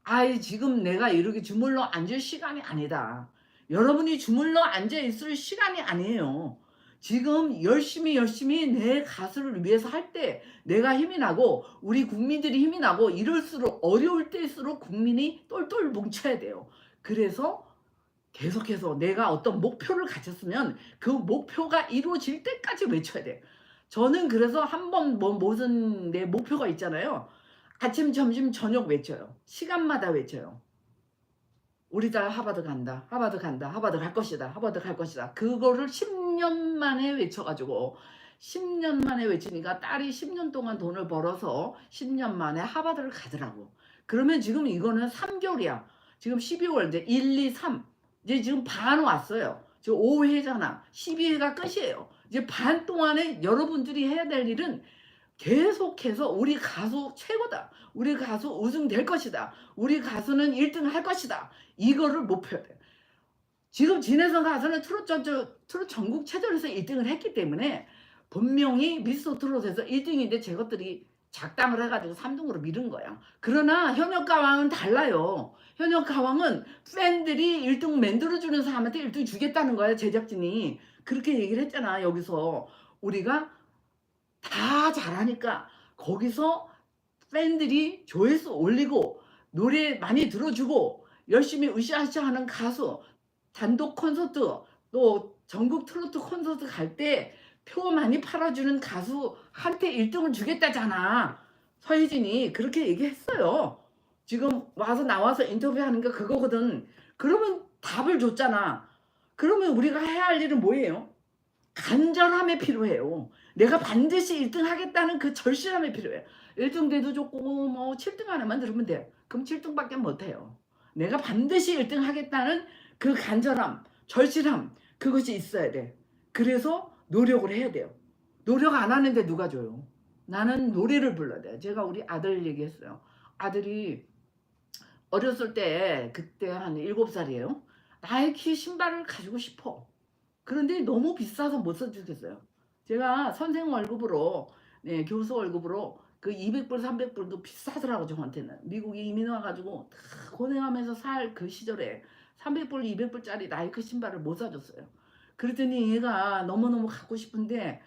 아이 지금 내가 이렇게 주물러 앉을 시간이 아니다. 여러분이 주물러 앉아 있을 시간이 아니에요. 지금 열심히 내 가수를 위해서 할 때 내가 힘이 나고 우리 국민들이 힘이 나고 이럴수록 어려울 때일수록 국민이 똘똘 뭉쳐야 돼요. 그래서 계속해서 내가 어떤 목표를 가졌으면 그 목표가 이루어질 때까지 외쳐야 돼요. 저는 그래서 한번 무슨 내 목표가 있잖아요. 아침, 점심, 저녁 외쳐요. 시간마다 외쳐요. 우리 딸 하버드 간다. 하버드 간다. 하버드 갈 것이다. 하버드 갈 것이다. 그거를 10년 만에 외쳐가지고 10년 만에 외치니까 딸이 10년 동안 돈을 벌어서 10년 만에 하버드를 가더라고. 그러면 지금 이거는 3개월이야. 지금 12월 이제 1, 2, 3 이제 지금 반 왔어요. 지금 5회잖아. 12회가 끝이에요. 이제 반 동안에 여러분들이 해야 될 일은 계속해서 우리 가수 최고다. 우리 가수 우승 될 것이다. 우리 가수는 1등 할 것이다. 이거를 목표야 돼. 지금 진해성 가수는 트롯 전국 체전에서 1등을 했기 때문에 분명히 미스터 트롯에서 1등인데 제 것들이 작당을 해가지고 3등으로 미룬 거야. 그러나 현역가왕은 달라요. 현역가왕은 팬들이 1등 만들어주는 사람한테 1등 주겠다는 거야. 제작진이 그렇게 얘기를 했잖아. 여기서 우리가 다 잘하니까 거기서 팬들이 조회수 올리고 노래 많이 들어주고 열심히 으쌰으쌰 하는 가수 단독 콘서트 또 전국 트로트 콘서트 갈 때 표 많이 팔아주는 가수한테 1등을 주겠다잖아. 서혜진이 그렇게 얘기했어요. 지금 나와서 인터뷰하는 게 그거거든. 그러면 답을 줬잖아. 그러면 우리가 해야 할 일은 뭐예요? 간절함이 필요해요. 내가 반드시 1등 하겠다는 그 절실함이 필요해요. 1등 돼도 좋고 뭐 7등 하나만 들으면 돼. 그럼 7등밖에 못해요. 내가 반드시 1등 하겠다는 그 간절함, 절실함 그것이 있어야 돼. 그래서 노력을 해야 돼요. 노력 안 하는데 누가 줘요? 나는 노래를 불러야 돼. 제가 우리 아들 얘기했어요. 아들이 어렸을 때 그때 한 7살이에요. 나이키 신발을 가지고 싶어. 그런데 너무 비싸서 못 사주겠어요. 제가 선생 월급으로 교수 월급으로 그 200불 300불도 비싸더라고 저한테는. 미국에 이민 와가지고 다 고생하면서 살 그 시절에 300불 200불짜리 나이키 신발을 못 사줬어요. 그랬더니 얘가 너무너무 갖고 싶은데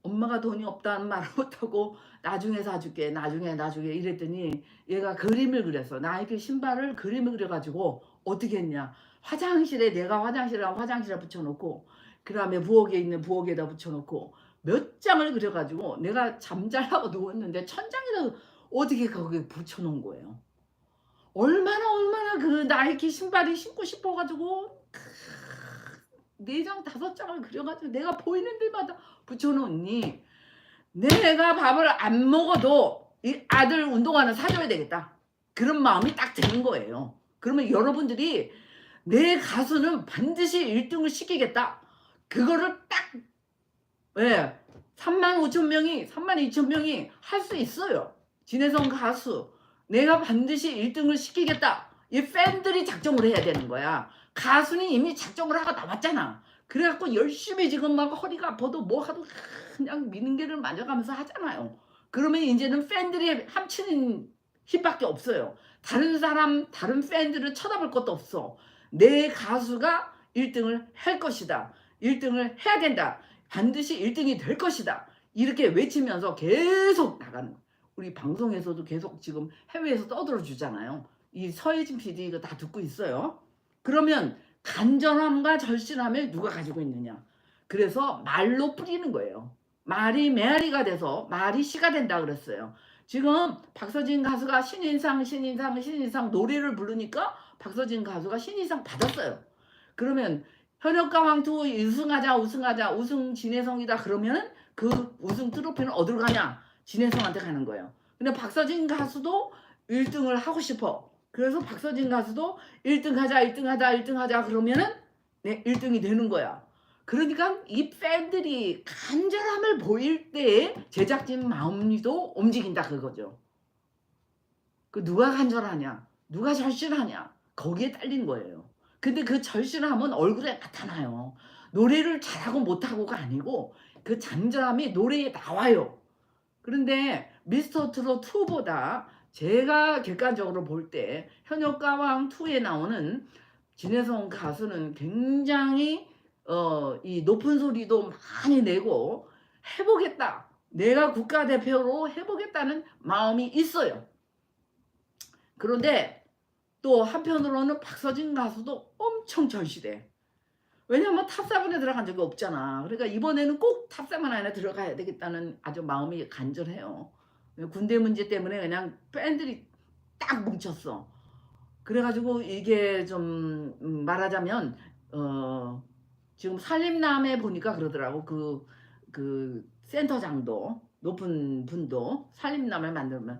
엄마가 돈이 없다는 말을 못하고 나중에 사줄게 나중에 이랬더니 얘가 그림을 그렸어. 나이키 신발을 그림을 그려가지고 어떻게 했냐. 내가 화장실에 붙여놓고 그 다음에 부엌에 있는 부엌에다 붙여놓고 몇 장을 그려가지고 내가 잠자려고 누웠는데 천장에다 어떻게 거기에 붙여놓은 거예요. 얼마나 그 나이키 신발이 신고 싶어가지고 4장 5장을 그려가지고 내가 보이는 데마다 붙여놓니. 내가 밥을 안 먹어도 이 아들 운동화는 사줘야 되겠다. 그런 마음이 딱 드는 거예요. 그러면 여러분들이 내 가수는 반드시 1등을 시키겠다. 그거를 딱 35,000명이 32,000명이 할 수 있어요. 진혜성 가수 내가 반드시 1등을 시키겠다. 이 팬들이 작정을 해야 되는 거야. 가수는 이미 작정을 하고 나왔잖아. 그래갖고 열심히 지금 막 허리가 아파도 뭐 하도 그냥 미는개를 맞아가면서 하잖아요. 그러면 이제는 팬들이 함치는 힘밖에 없어요. 다른 사람 다른 팬들을 쳐다볼 것도 없어. 내 가수가 1등을 할 것이다. 1등을 해야 된다. 반드시 1등이 될 것이다. 이렇게 외치면서 계속 나가는 거예요. 우리 방송에서도 계속 지금 해외에서 떠들어 주잖아요. 이 서혜진 PD 이거 다 듣고 있어요. 그러면 간절함과 절실함을 누가 가지고 있느냐. 그래서 말로 뿌리는 거예요. 말이 메아리가 돼서 말이 시가 된다 그랬어요. 지금 박서진 가수가 신인상 노래를 부르니까 박서진 가수가 신인상 받았어요. 그러면 현역가왕2 우승하자 우승 진혜성이다 그러면은 그 우승 트로피는 어디로 가냐? 진혜성한테 가는 거예요. 근데 박서진 가수도 1등을 하고 싶어. 그래서 박서진 가수도 1등 하자 그러면은 네, 1등이 되는 거야. 그러니까 이 팬들이 간절함을 보일 때 제작진 마음도 움직인다 그거죠. 그 누가 간절하냐? 누가 절실하냐? 거기에 딸린 거예요. 근데 그 절실함은 얼굴에 나타나요. 노래를 잘하고 못하고가 아니고 그 간절함이 노래에 나와요. 그런데 미스터 트롯 2보다 제가 객관적으로 볼 때 현역가왕 2에 나오는 진혜성 가수는 굉장히 이 높은 소리도 많이 내고 해보겠다. 내가 국가대표로 해보겠다는 마음이 있어요. 그런데 또 한편으로는 박서진 가수도 엄청 절실해. 왜냐면 탑7에 들어간 적이 없잖아. 그러니까 이번에는 꼭 탑7 안에 들어가야 되겠다는 아주 마음이 간절해요. 군대 문제 때문에 그냥 팬들이 딱 뭉쳤어. 그래가지고 이게 좀 말하자면 지금 살림남에 보니까 그러더라고. 그 센터장도 높은 분도 살림남을 만들면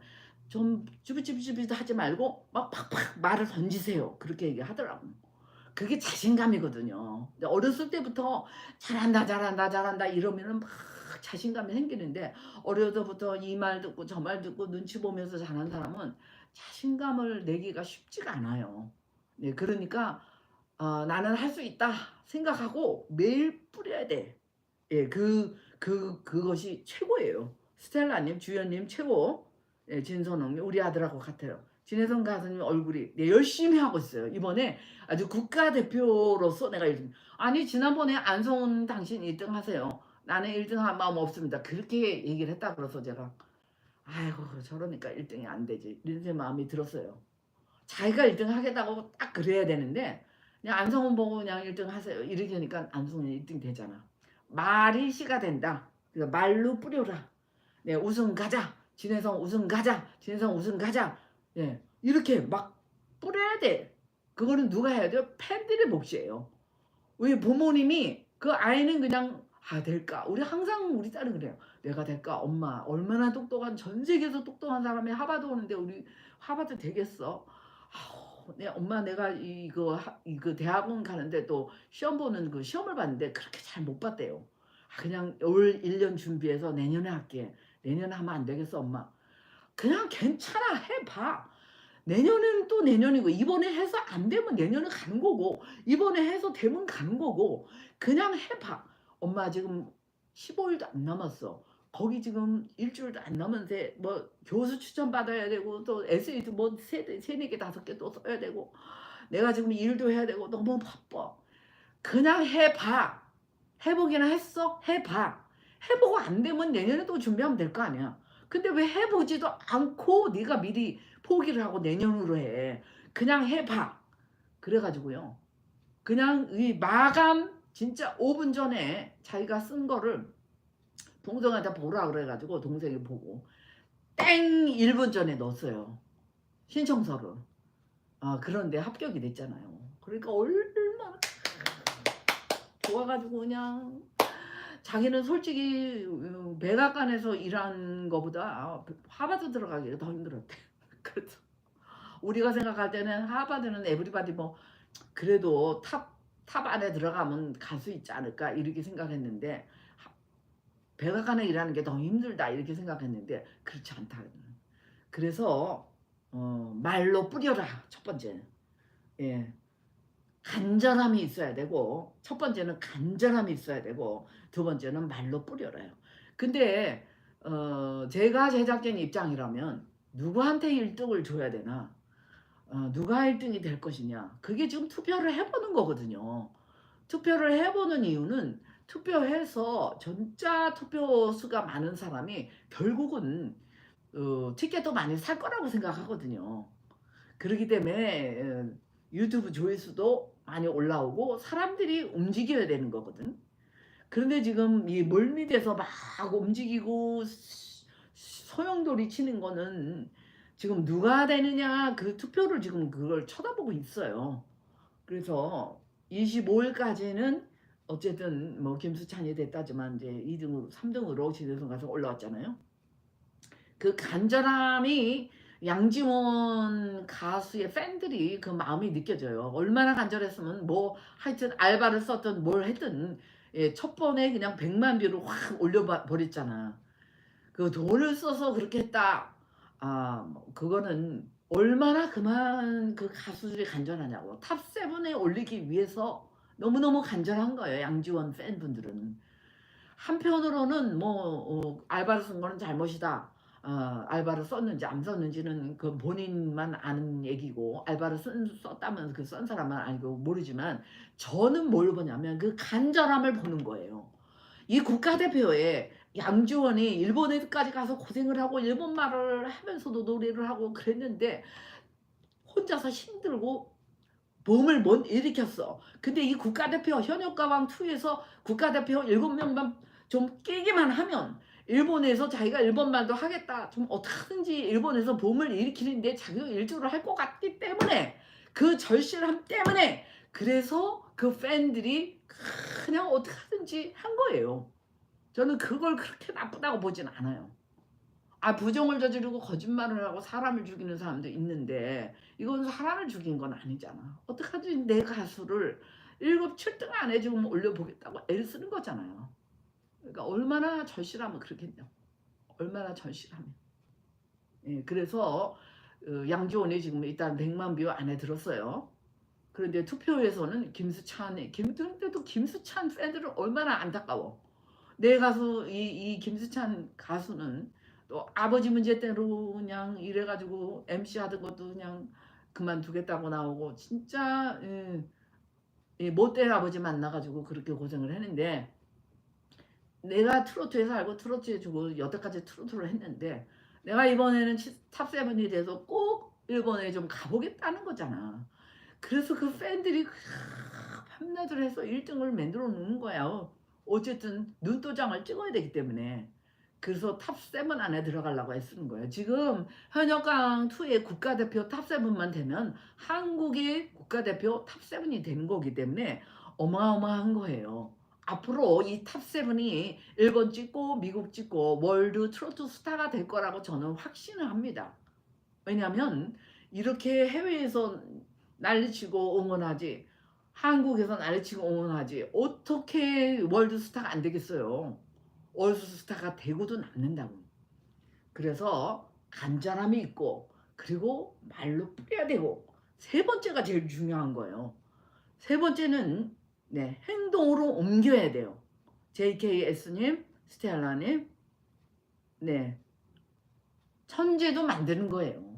좀 쭈비쭈비쭈비도 하지 말고 막 팍팍 말을 던지세요. 그렇게 얘기하더라고. 그게 자신감이거든요. 어렸을 때부터 잘한다 이러면은 막 자신감이 생기는데 어릴 때부터 이 말 듣고 저 말 듣고 눈치 보면서 자란 사람은 자신감을 내기가 쉽지가 않아요. 네, 그러니까 나는 할 수 있다 생각하고 매일 뿌려야 돼. 예, 그것이 최고예요. 스텔라님, 주연님 최고. 예, 진선홍님 우리 아들하고 같아요. 진혜성 가수님 얼굴이 네, 열심히 하고 있어요. 이번에 아주 국가대표로서 내가 1등. 아니 지난번에 안성훈 당신 1등 하세요. 나는 1등 할 마음 없습니다. 그렇게 얘기를 했다 그래서 제가 아이고 저러니까 1등이 안 되지. 이런 마음이 들었어요. 자기가 1등 하겠다고 딱 그래야 되는데 그냥 안성훈 보고 그냥 1등 하세요. 이렇게 하니까 안성훈이 1등 되잖아. 말이 시가 된다. 그러니까 말로 뿌려라. 네, 우승 가자. 진혜성 우승 가자. 진혜성 우승 가자. 예, 이렇게 막 뿌려야 돼. 그거는 누가 해야 돼요? 팬들의 몫이에요. 우리 부모님이 그 아이는 그냥 될까? 우리 항상 우리 딸은 그래요. 내가 될까? 엄마 얼마나 똑똑한 전 세계에서 똑똑한 사람이 하버드 오는데 우리 하버드 되겠어? 내 엄마 내가 이거 대학원 가는데 또 시험 보는 그 시험을 봤는데 그렇게 잘 못 봤대요. 그냥 올 1년 준비해서 내년에 할게. 내년에 하면 안 되겠어 엄마. 그냥 괜찮아 해봐. 내년에는 또 내년이고 이번에 해서 안 되면 내년에 가는 거고 이번에 해서 되면 가는 거고 그냥 해봐. 엄마 지금 15일도 안 남았어. 거기 지금 일주일도 안 남았는데 뭐 교수 추천 받아야 되고 또 에세이도 뭐 세네 개 다섯 개 또 써야 되고 내가 지금 일도 해야 되고 너무 바빠. 그냥 해봐. 해보기나 했어? 해봐. 해보고 안 되면 내년에 또 준비하면 될 거 아니야. 근데 왜 해보지도 않고 네가 미리 포기를 하고 내년으로 해. 그냥 해봐. 그래가지고요. 그냥 이 마감 진짜 5분 전에 자기가 쓴 거를 동생한테 보라 그래가지고 동생이 보고 땡 1분 전에 넣었어요. 신청서를. 그런데 합격이 됐잖아요. 그러니까 얼마나 좋아가지고 그냥 자기는 솔직히 백악관에서 일한 거보다 하버드 들어가기가 더 힘들었대. 그래서 우리가 생각할 때는 하버드는 에브리바디 뭐 그래도 탑 안에 들어가면 갈 수 있지 않을까 이렇게 생각했는데 백악관에 일하는 게 더 힘들다 이렇게 생각했는데 그렇지 않다. 그래서 말로 뿌려라. 첫 번째는. 예. 간절함이 있어야 되고, 첫 번째는 간절함이 있어야 되고, 두 번째는 말로 뿌려라요. 근데 제가 제작진 입장이라면 누구한테 1등을 줘야 되나? 누가 1등이 될 것이냐? 그게 지금 투표를 해보는 거거든요. 투표를 해보는 이유는 투표해서 전자 투표 수가 많은 사람이 결국은 티켓도 많이 살 거라고 생각하거든요. 그렇기 때문에 유튜브 조회수도 많이 올라오고 사람들이 움직여야 되는 거거든. 그런데 지금 이 멀미돼서 막 움직이고 소용돌이 치는 거는 지금 누가 되느냐 그 투표를 지금 그걸 쳐다보고 있어요. 그래서 25일까지는 어쨌든 뭐 김수찬이 됐다지만 이제 2등으로 3등으로 진해성 가서 올라왔잖아요. 그 간절함이 양지원 가수의 팬들이 그 마음이 느껴져요. 얼마나 간절했으면 뭐 하여튼 알바를 썼든 뭘 했든 첫 번에 그냥 100만 뷰를 확 올려버렸잖아. 그 돈을 써서 그렇게 했다. 뭐 그거는 얼마나 그만 그 가수들이 간절하냐고. 탑7에 올리기 위해서 너무너무 간절한 거예요. 양지원 팬분들은. 한편으로는 뭐 알바를 쓴 거는 잘못이다. 알바를 썼는지 안 썼는지는 그 본인만 아는 얘기고, 알바를 썼다면 그 쓴 사람은 알고 모르지만, 저는 뭘 보냐면 그 간절함을 보는 거예요. 이 국가대표에 양지원이 일본에까지 가서 고생을 하고 일본말을 하면서도 노래를 하고 그랬는데 혼자서 힘들고 봄을 못 일으켰어. 근데 이 국가대표 현역가왕2에서 국가대표 7명만 좀 깨기만 하면 일본에서 자기가 일본말도 하겠다. 좀 어떻게든지 일본에서 봄을 일으키는데 자기가 일조를 할 것 같기 때문에, 그 절실함 때문에, 그래서 그 팬들이 그냥 어떻게든지 한 거예요. 저는 그걸 그렇게 나쁘다고 보진 않아요. 부정을 저지르고 거짓말을 하고 사람을 죽이는 사람도 있는데 이건 사람을 죽인 건 아니잖아. 어떡하지? 내 가수를 1급 7등 안에 지금 올려보겠다고 애를 쓰는 거잖아요. 그러니까 얼마나 절실하면 그렇겠냐. 얼마나 절실하면. 예, 그래서 양지원이 지금 일단 100만 뷰 안에 들었어요. 그런데 투표에서는 김수찬도 김수찬 팬들은 얼마나 안타까워. 내 가수 이 김수찬 가수는 또 아버지 문제 때로 그냥 이래가지고 MC 하던 것도 그냥 그만두겠다고 나오고, 진짜 못된 아버지 만나가지고 그렇게 고생을 했는데, 내가 트로트에서 알고 트로트에 주고 여태까지 트로트를 했는데 내가 이번에는 탑7이 돼서 꼭 일본에 좀 가보겠다는 거잖아. 그래서 그 팬들이 밤낮을 해서 1등을 만들어 놓는 거야. 어쨌든 눈도장을 찍어야 되기 때문에. 그래서 탑7 안에 들어가려고 애쓰는 거예요. 지금 현역강2의 국가대표 탑7만 되면 한국의 국가대표 탑7이 되는 거기 때문에 어마어마한 거예요. 앞으로 이 탑7이 일본 찍고 미국 찍고 월드 트로트 스타가 될 거라고 저는 확신을 합니다. 왜냐하면 이렇게 해외에서 난리치고 응원하지, 한국에서 난리치고 응원하지, 어떻게 월드 스타가 안 되겠어요. 월드 스타가 되고도 남는다고. 그래서 간절함이 있고, 그리고 말로 뿌려야 되고, 세 번째가 제일 중요한 거예요. 세 번째는 행동으로 옮겨야 돼요. JKS님, 스텔라님, 천재도 만드는 거예요.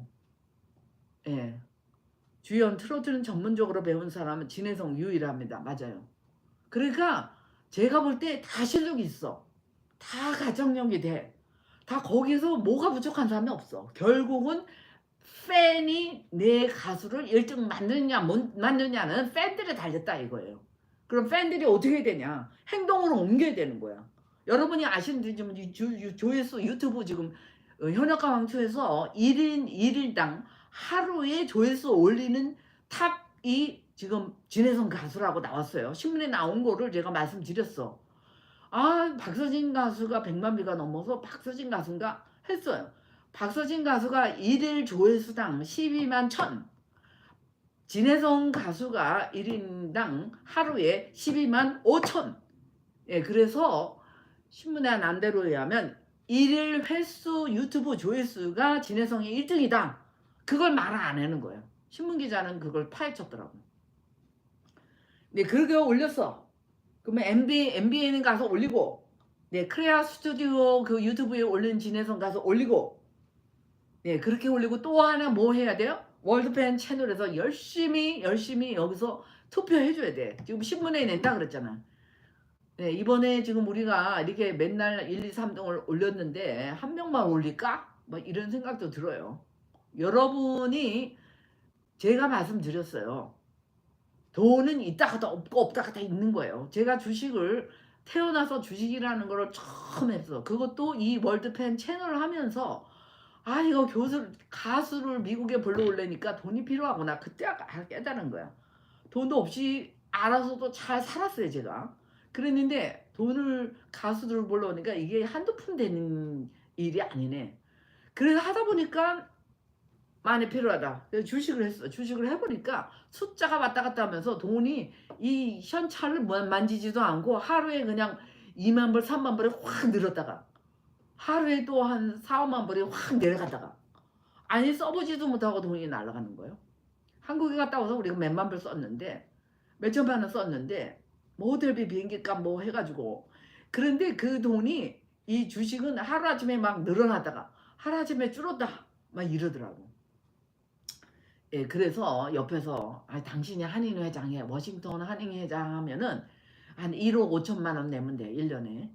주연 트로트는 전문적으로 배운 사람은 진해성 유일합니다. 맞아요. 그러니까 제가 볼 때 다 실력이 있어. 다 가정력이 돼. 다 거기서 뭐가 부족한 사람이 없어. 결국은 팬이 내 가수를 1등 만드느냐 못 만드느냐는 팬들에 달렸다 이거예요. 그럼 팬들이 어떻게 되냐? 행동으로 옮겨야 되는 거야. 여러분이 아시는 듯이 조회수 유튜브 지금 현역가왕투에서 1인 1일당 하루에 조회수 올리는 탑이 지금 진해성 가수라고 나왔어요. 신문에 나온 거를 제가 말씀드렸어. 박서진 가수가 100만 뷰가 넘어서 박서진 가수인가 했어요. 박서진 가수가 1일 조회수당 12만 1000, 진해성 가수가 1인당 하루에 12만 5000. 그래서 신문의 난대로 의하면 일일 횟수 유튜브 조회수가 진해성이 1등이다. 그걸 말 안 하는 거예요. 신문 기자는 그걸 파헤쳤더라고. 네, 그렇게 올렸어. 그러면 MBN은 가서 올리고, 네, 크레아 스튜디오 그 유튜브에 올린 진해성 가서 올리고, 네, 그렇게 올리고 또 하나 뭐 해야 돼요? 월드팬 채널에서 열심히 여기서 투표해줘야 돼. 지금 신문에 낸다 그랬잖아. 네, 이번에 지금 우리가 이렇게 맨날 1, 2, 3등을 올렸는데 한 명만 올릴까? 뭐 이런 생각도 들어요. 여러분이 제가 말씀드렸어요. 돈은 있다가도 없고 없다가도 있는 거예요. 제가 주식을 태어나서 주식이라는 걸 처음 했어. 그것도 이 월드팬 채널을 하면서 아 이거 가수를 미국에 불러올래니까 돈이 필요하구나. 그때 깨달은 거야. 돈도 없이 알아서도 잘 살았어요 제가. 그랬는데 가수들을 불러오니까 이게 한두 푼 되는 일이 아니네. 그래서 하다 보니까 많이 필요하다. 그래서 주식을 했어. 주식을 해보니까 숫자가 왔다 갔다 하면서 돈이 이 현찰을 만지지도 않고 하루에 그냥 2만 불, 3만 불이 확 늘었다가 하루에 또 한 4, 5만 불이 확 내려갔다가 아니 써보지도 못하고 돈이 날아가는 거예요. 한국에 갔다 와서 우리가 몇만 불 썼는데 몇천만 원 썼는데 뭐 호텔비 비행기값 뭐 해가지고 그런데 그 돈이 이 주식은 하루아침에 막 늘어나다가 하루아침에 줄었다 막 이러더라고. 예, 그래서 옆에서 아, 당신이 한인회장에 워싱턴 한인회장 하면은 한 1억 5천만 원 내면 돼 1년에.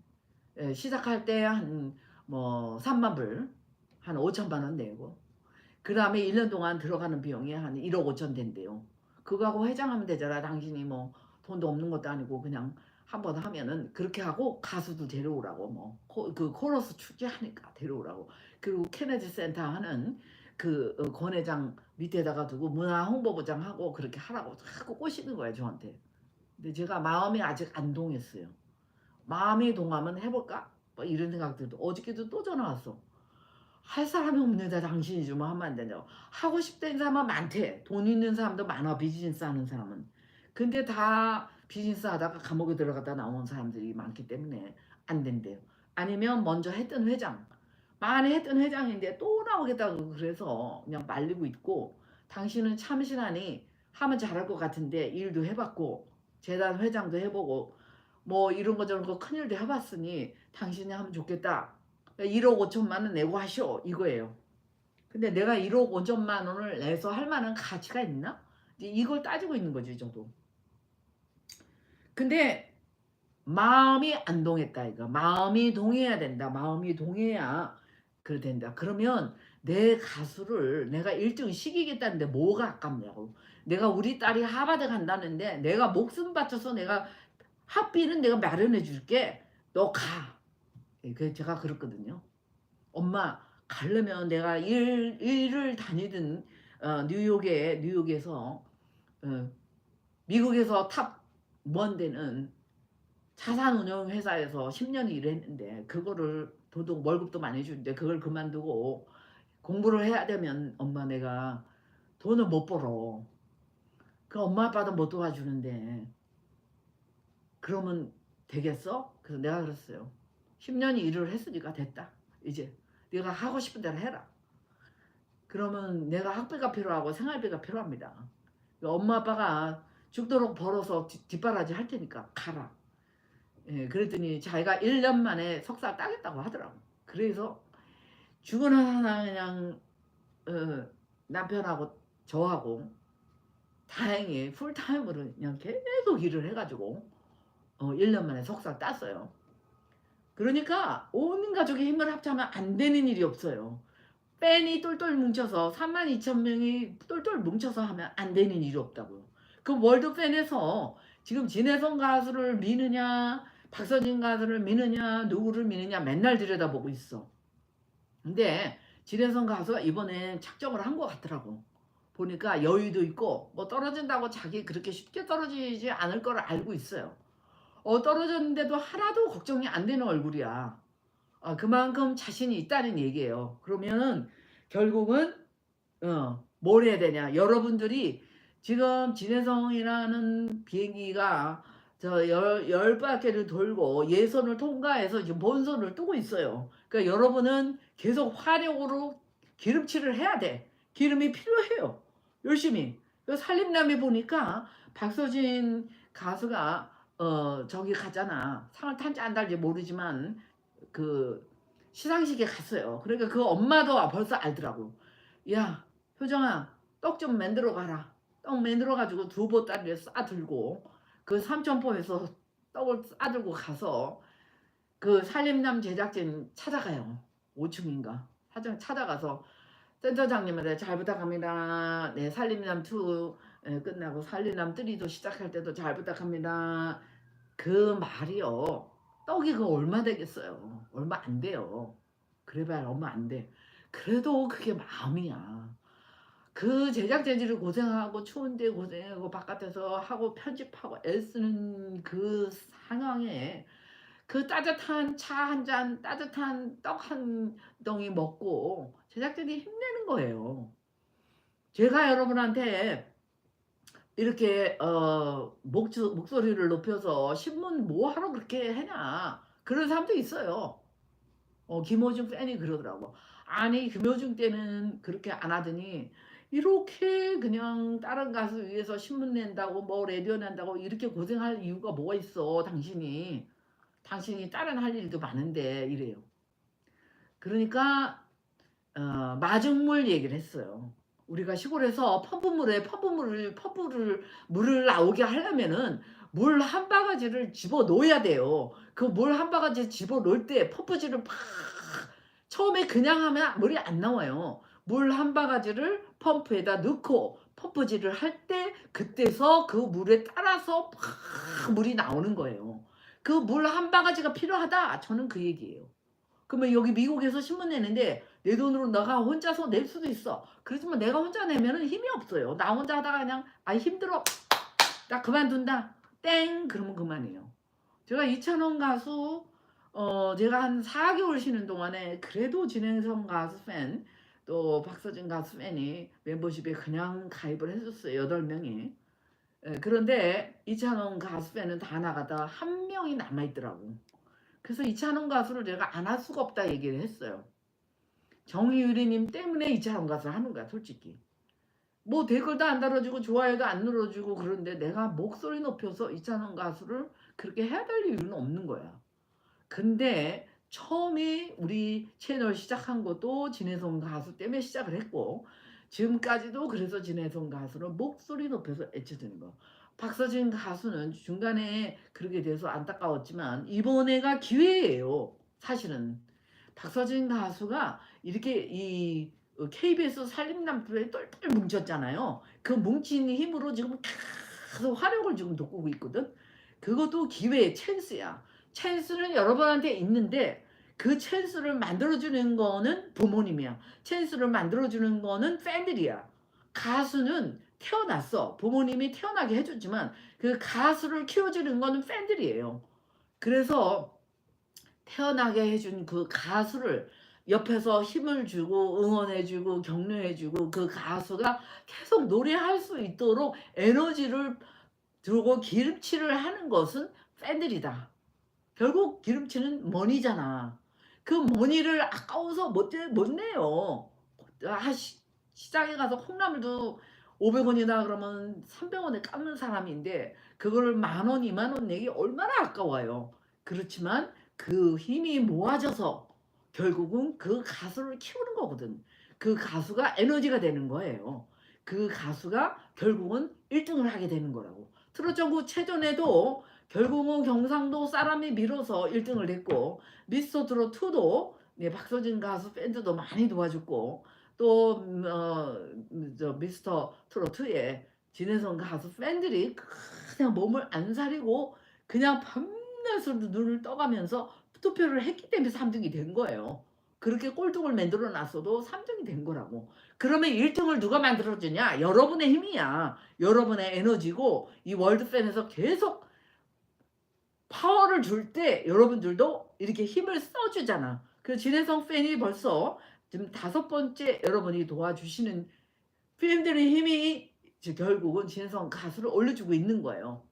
예, 시작할 때 한 뭐 3만 불 한 5천만 원 내고 그 다음에 1년 동안 들어가는 비용이 한 1억 5천 된대요. 그거하고 회장하면 되잖아. 당신이 뭐 돈도 없는 것도 아니고 그냥 한번 하면은 그렇게 하고 가수도 데려오라고 뭐 그 코러스 축제하니까 데려오라고. 그리고 케네디 센터 하는 그 권 회장 밑에다가 두고 문화 홍보부장 하고 그렇게 하라고 자꾸 꼬시는 거예요 저한테. 근데 제가 마음이 아직 안 동했어요. 마음이 동하면 해볼까? 뭐 이런 생각들도 어저께도 또 전화 왔어. 할 사람이 없는데 당신이 좀 하면 안 되냐고. 하고 싶다는 사람은 많대. 돈 있는 사람도 많아. 비즈니스 하는 사람은. 근데 다 비즈니스 하다가 감옥에 들어갔다 나온 사람들이 많기 때문에 안 된대요. 아니면 먼저 했던 회장. 많이 했던 회장인데 또 나오겠다고 그래서 그냥 말리고 있고 당신은 참신하니 하면 잘할 것 같은데 일도 해봤고 재단 회장도 해보고 뭐 이런 거 저런 거 큰일도 해봤으니 당신이 하면 좋겠다. 1억 5천만 원 내고 하시오 이거예요. 근데 내가 1억 5천만 원을 내서 할 만한 가치가 있나? 이걸 따지고 있는 거지 저도. 근데 마음이 안 동했다 이거. 마음이 동해야 된다. 마음이 동해야 그래 된다. 그러면 내 가수를 내가 1등 시키겠다는데 뭐가 아깝냐고. 내가 우리 딸이 하버드 간다는데 내가 목숨 바쳐서 내가 학비는 내가 마련해 줄게. 너 가. 그 제가 그랬거든요. 엄마 가려면 내가 일을 다니든 뉴욕에서 미국에서 탑 원되는 자산운용 회사에서 10년 일했는데 그거를 도둑 월급도 많이 주는데 그걸 그만두고 공부를 해야 되면 엄마 내가 돈을 못 벌어. 그 엄마 아빠도 못 도와주는데 그러면 되겠어? 그래서 내가 그랬어요. 10년이 일을 했으니까 됐다. 이제 네가 하고 싶은 대로 해라. 그러면 내가 학비가 필요하고 생활비가 필요합니다. 엄마 아빠가 죽도록 벌어서 뒷바라지 할 테니까 가라. 예, 그랬더니 자기가 1년 만에 석사 따겠다고 하더라고. 그래서 죽으나 하나 그냥 남편하고 저하고 다행히 풀타임으로 그냥 계속 일을 해가지고 1년 만에 석사 땄어요. 그러니까 온 가족의 힘을 합치면 안 되는 일이 없어요. 팬이 똘똘 뭉쳐서 32,000명이 똘똘 뭉쳐서 하면 안 되는 일이 없다고요. 그 월드팬에서 지금 진해성 가수를 미느냐 박서진 가수를 미느냐 누구를 미느냐 맨날 들여다보고 있어. 근데 진해성 가수가 이번에 착정을 한 것 같더라고. 보니까 여유도 있고 뭐 떨어진다고 자기 그렇게 쉽게 떨어지지 않을 걸 알고 있어요. 떨어졌는데도 하나도 걱정이 안 되는 얼굴이야. 그만큼 자신이 있다는 얘기예요. 그러면은 결국은 뭘 해야 되냐. 여러분들이 지금 진해성이라는 비행기가 열 바퀴를 돌고 예선을 통과해서 지금 본선을 뜨고 있어요. 그러니까 여러분은 계속 화력으로 기름칠을 해야 돼. 기름이 필요해요. 열심히. 살림남에 보니까 박서진 가수가 저기 갔잖아. 상을 탄지 안 탈지 모르지만 그 시상식에 갔어요. 그러니까 그 엄마도 벌써 알더라고. 야, 효정아, 떡 좀 만들어 가라. 떡 만들어 가지고 두 보따리를 싸들고 그 삼천포에서 떡을 싸들고 가서 그 살림남 제작진 찾아가요. 5층인가. 사장 찾아가서 센터장님한테 잘 부탁합니다. 네, 살림남 2 끝나고 살림남 3도 시작할 때도 잘 부탁합니다. 그 말이요. 떡이 그 얼마 되겠어요. 얼마 안 돼요. 그래봐야 얼마 안 돼. 그래도 그게 마음이야. 그 제작 재질을 고생하고 추운데 고생하고 바깥에서 하고 편집하고 애쓰는 그 상황에 그 따뜻한 차 한 잔, 따뜻한 떡 한 덩이 먹고 제작진이 힘내는 거예요. 제가 여러분한테 이렇게 목소리를 높여서 신문 뭐 하러 그렇게 하냐 그런 사람도 있어요. 김호중 팬이 그러더라고. 아니 김호중 때는 그렇게 안 하더니 이렇게 그냥 다른 가수 위해서 신문 낸다고 뭐 라디오 낸다고 이렇게 고생할 이유가 뭐가 있어 당신이 다른 할 일도 많은데 이래요. 그러니까 마중물 얘기를 했어요. 우리가 시골에서 물을 나오게 하려면은 물 한 바가지를 집어 넣어야 돼요. 그 물 한 바가지 집어 넣을 때 펌프질을 팍 처음에 그냥 하면 물이 안 나와요. 물 한 바가지를 펌프에다 넣고 펌프질을 할 때 그때서 그 물에 따라서 팍 물이 나오는 거예요. 그 물 한 바가지가 필요하다. 저는 그 얘기예요. 그러면 여기 미국에서 신문 내는데 내 돈으로 내가 혼자서 낼 수도 있어. 그렇지만 내가 혼자 내면은 힘이 없어요. 나 혼자 하다가 그냥 힘들어. 나 그만둔다. 땡 그러면 그만이에요. 제가 이찬원 가수 제가 한 4개월 쉬는 동안에 그래도 진행성 가수 팬 또 박서진 가수 팬이 멤버십에 그냥 가입을 해줬어요. 8명이. 그런데 이찬원 가수 팬은 다 나가다 한 명이 남아있더라고. 그래서 이찬원 가수를 내가 안 할 수가 없다 얘기를 했어요. 정유리님 때문에 이찬원 가수를 하는 거야 솔직히. 뭐 댓글도 안 달아주고 좋아요도 안 눌러주고 그런데 내가 목소리 높여서 이찬원 가수를 그렇게 해야 될 이유는 없는 거야. 근데 처음에 우리 채널 시작한 것도 진혜성 가수 때문에 시작을 했고 지금까지도 그래서 진혜성 가수는 목소리 높여서 애쳐주는 거. 박서진 가수는 중간에 그렇게 돼서 안타까웠지만 이번에가 기회예요. 사실은 박서진 가수가 이렇게 이 KBS 살림남들에 똘똘 뭉쳤잖아요. 그 뭉친 힘으로 지금 계속 화력을 지금 돋구고 있거든. 그것도 기회의 찬스야. 찬스는 여러분한테 있는데 그 찬스를 만들어주는 거는 부모님이야. 찬스를 만들어주는 거는 팬들이야. 가수는 태어났어. 부모님이 태어나게 해줬지만 그 가수를 키워주는 거는 팬들이에요. 그래서 태어나게 해준 그 가수를 옆에서 힘을 주고 응원해주고 격려해주고 그 가수가 계속 노래할 수 있도록 에너지를 들고 기름칠을 하는 것은 팬들이다. 결국 기름칠은 머니잖아. 그 머니를 아까워서 못 내요. 시장에 가서 콩나물도 500원이나 그러면 300원에 깎는 사람인데 그거를 10,000원, 20,000원 내기 얼마나 아까워요. 그렇지만 그 힘이 모아져서 결국은 그 가수를 키우는 거거든. 그 가수가 에너지가 되는 거예요. 그 가수가 결국은 1등을 하게 되는 거라고. 트롯 전국 체전에도 결국은 경상도 사람이 밀어서 1등을 했고 미스터 트롯 2도 박서진 가수 팬들도 많이 도와줬고 또 미스터 트롯 2에 진혜성 가수 팬들이 그냥 몸을 안 사리고 그냥 밤낮으로 눈을 떠가면서 투표를 했기 때문에 3등이 된 거예요. 그렇게 꼴등을 만들어 놨어도 3등이 된 거라고. 그러면 1등을 누가 만들어주냐? 여러분의 힘이야. 여러분의 에너지고 이 월드팬에서 계속 파워를 줄 때 여러분들도 이렇게 힘을 써주잖아. 그 진혜성 팬이 벌써 지금 5번째 여러분이 도와주시는 팬들의 힘이 결국은 진혜성 가수를 올려주고 있는 거예요.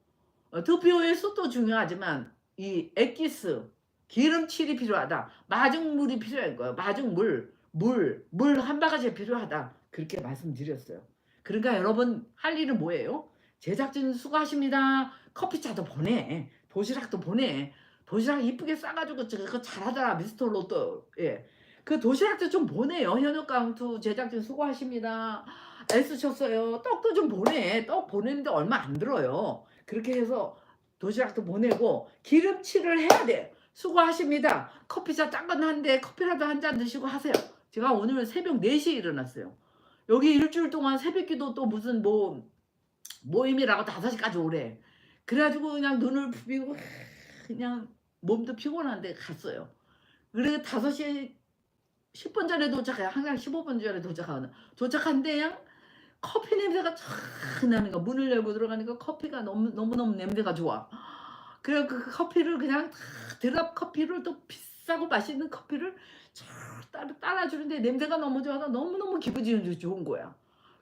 투표의 수도 중요하지만 이 엑기스 기름칠이 필요하다. 마중물이 필요할 거예요. 마중물, 물 한 바가지 필요하다. 그렇게 말씀드렸어요. 그러니까 여러분 할 일은 뭐예요? 제작진 수고하십니다. 커피차도 보내. 도시락도 보내. 도시락 이쁘게 싸가지고 그거 잘하더라 미스터 로또. 예. 그 도시락도 좀 보내요. 현역 강투 제작진 수고하십니다. 애쓰셨어요. 떡도 좀 보내. 떡 보내는데 얼마 안 들어요. 그렇게 해서 도시락도 보내고 기름칠을 해야 돼. 수고하십니다. 커피차 짠건한데 커피라도 한 잔 드시고 하세요. 제가 오늘 새벽 4시에 일어났어요. 여기 일주일 동안 새벽기도 또 무슨 뭐 모임이라고 5시까지 오래. 그래가지고 그냥 눈을 부비고 그냥 몸도 피곤한데 갔어요. 그래 5시에 10분 전에 도착해요. 항상 15분 전에 도착하는데 그냥 커피 냄새가 촥 나는 거. 문을 열고 들어가니까 커피가 너무너무 냄새가 좋아. 그래 그 커피를 그냥 드랍 커피를 또 비싸고 맛있는 커피를 따라주는데 냄새가 너무 좋아서 너무너무 기분이 좋은 거야.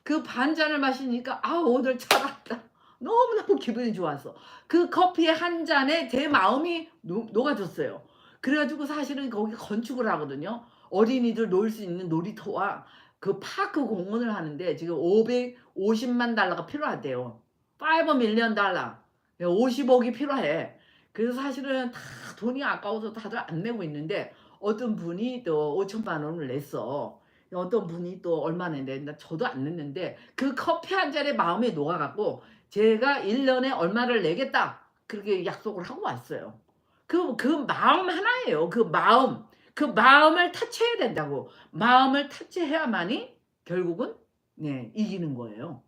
그 반잔을 마시니까 아 오늘 차갑다. 너무너무 기분이 좋았어. 그 커피 한 잔에 제 마음이 녹아졌어요. 그래가지고 사실은 거기 건축을 하거든요. 어린이들 놀 수 있는 놀이터와 그 파크 공원을 하는데 지금 550만 달러가 필요하대요. 5 밀리언 달러. 50억이 필요해. 그래서 사실은 다 돈이 아까워서 다들 안 내고 있는데 어떤 분이 또 5천만 원을 냈어. 어떤 분이 또 얼마나 냈나 저도 안 냈는데 그 커피 한 잔에 마음이 녹아갖고 제가 1년에 얼마를 내겠다 그렇게 약속을 하고 왔어요. 그 마음 하나예요. 그 마음을 터치해야 된다고. 마음을 터치해야만이 결국은 네 이기는 거예요.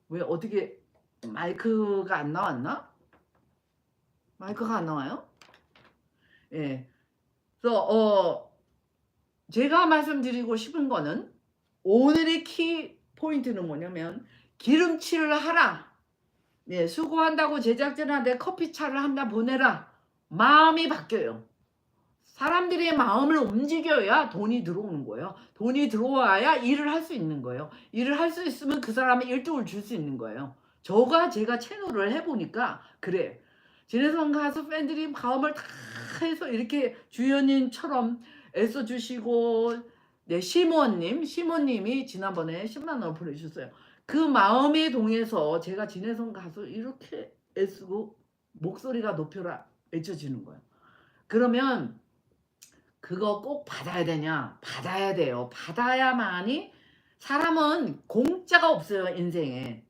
왜 어떻게 마이크가 안 나왔나? 마이크가 안 나와요? 예. 그래서 제가 말씀드리고 싶은 거는 오늘의 키 포인트는 뭐냐면 기름칠을 하라. 네, 수고한다고 제작진한테 커피차를 한다 보내라. 마음이 바뀌어요. 사람들의 마음을 움직여야 돈이 들어오는 거예요. 돈이 들어와야 일을 할 수 있는 거예요. 일을 할 수 있으면 그 사람의 일등을 줄 수 있는 거예요. 제가 채널을 해보니까 그래. 진해성 가수 팬들이 마음을 다 해서 이렇게 주연님처럼 애써주시고 네 시모님이 지난번에 10만 원을 보내주셨어요. 그 마음에 동해서 제가 진해성 가수 이렇게 애쓰고 목소리가 높여라 외쳐지는 거예요. 그러면 그거 꼭 받아야 되냐? 받아야 돼요. 받아야만이 사람은 공짜가 없어요 인생에.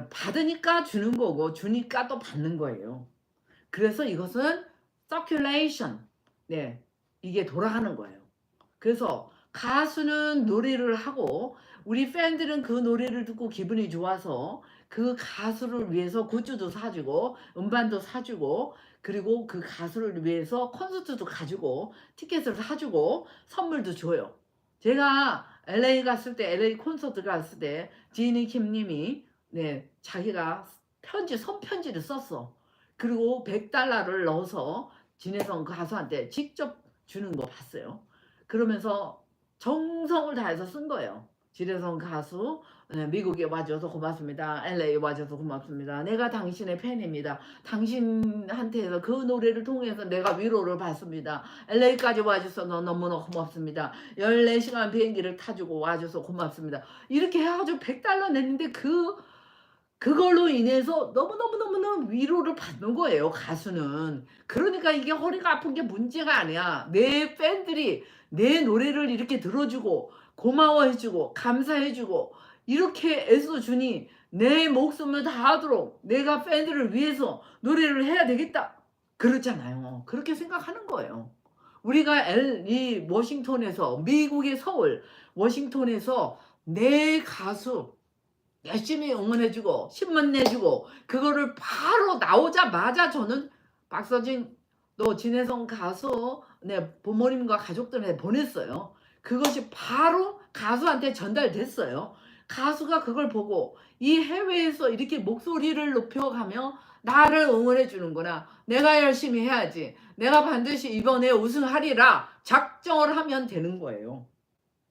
받으니까 주는 거고 주니까 또 받는 거예요. 그래서 이것은 circulation. 네, 이게 돌아가는 거예요. 그래서 가수는 노래를 하고 우리 팬들은 그 노래를 듣고 기분이 좋아서 그 가수를 위해서 굿즈도 사주고 음반도 사주고 그리고 그 가수를 위해서 콘서트도 가지고 티켓을 사주고 선물도 줘요. 제가 LA 갔을 때 LA 콘서트 갔을 때 지니 킴님이 네 자기가 손편지를 썼어. 그리고 100달러를 넣어서 진해성 가수한테 직접 주는 거 봤어요. 그러면서 정성을 다해서 쓴 거예요. 진해성 가수 미국에 와줘서 고맙습니다. LA 와줘서 고맙습니다. 내가 당신의 팬입니다. 당신한테서 그 노래를 통해서 내가 위로를 받습니다. LA까지 와줘서 너무너무 고맙습니다. 14시간 비행기를 타주고 와줘서 고맙습니다. 이렇게 해가지고 100달러 냈는데 그걸로 인해서 너무너무 위로를 받는 거예요 가수는. 그러니까 이게 허리가 아픈 게 문제가 아니야. 내 팬들이 내 노래를 이렇게 들어주고 고마워해주고 감사해주고 이렇게 애써주니 내 목숨을 다하도록 내가 팬들을 위해서 노래를 해야 되겠다 그렇잖아요. 그렇게 생각하는 거예요. 우리가 이 워싱턴에서 미국의 서울 워싱턴에서 내 가수 열심히 응원해주고 신문 내주고 그거를 바로 나오자마자 저는 박서진 너 진해성 가수 네 부모님과 가족들한테 보냈어요. 그것이 바로 가수한테 전달됐어요. 가수가 그걸 보고 이 해외에서 이렇게 목소리를 높여가며 나를 응원해 주는구나. 내가 열심히 해야지. 내가 반드시 이번에 우승하리라 작정을 하면 되는 거예요.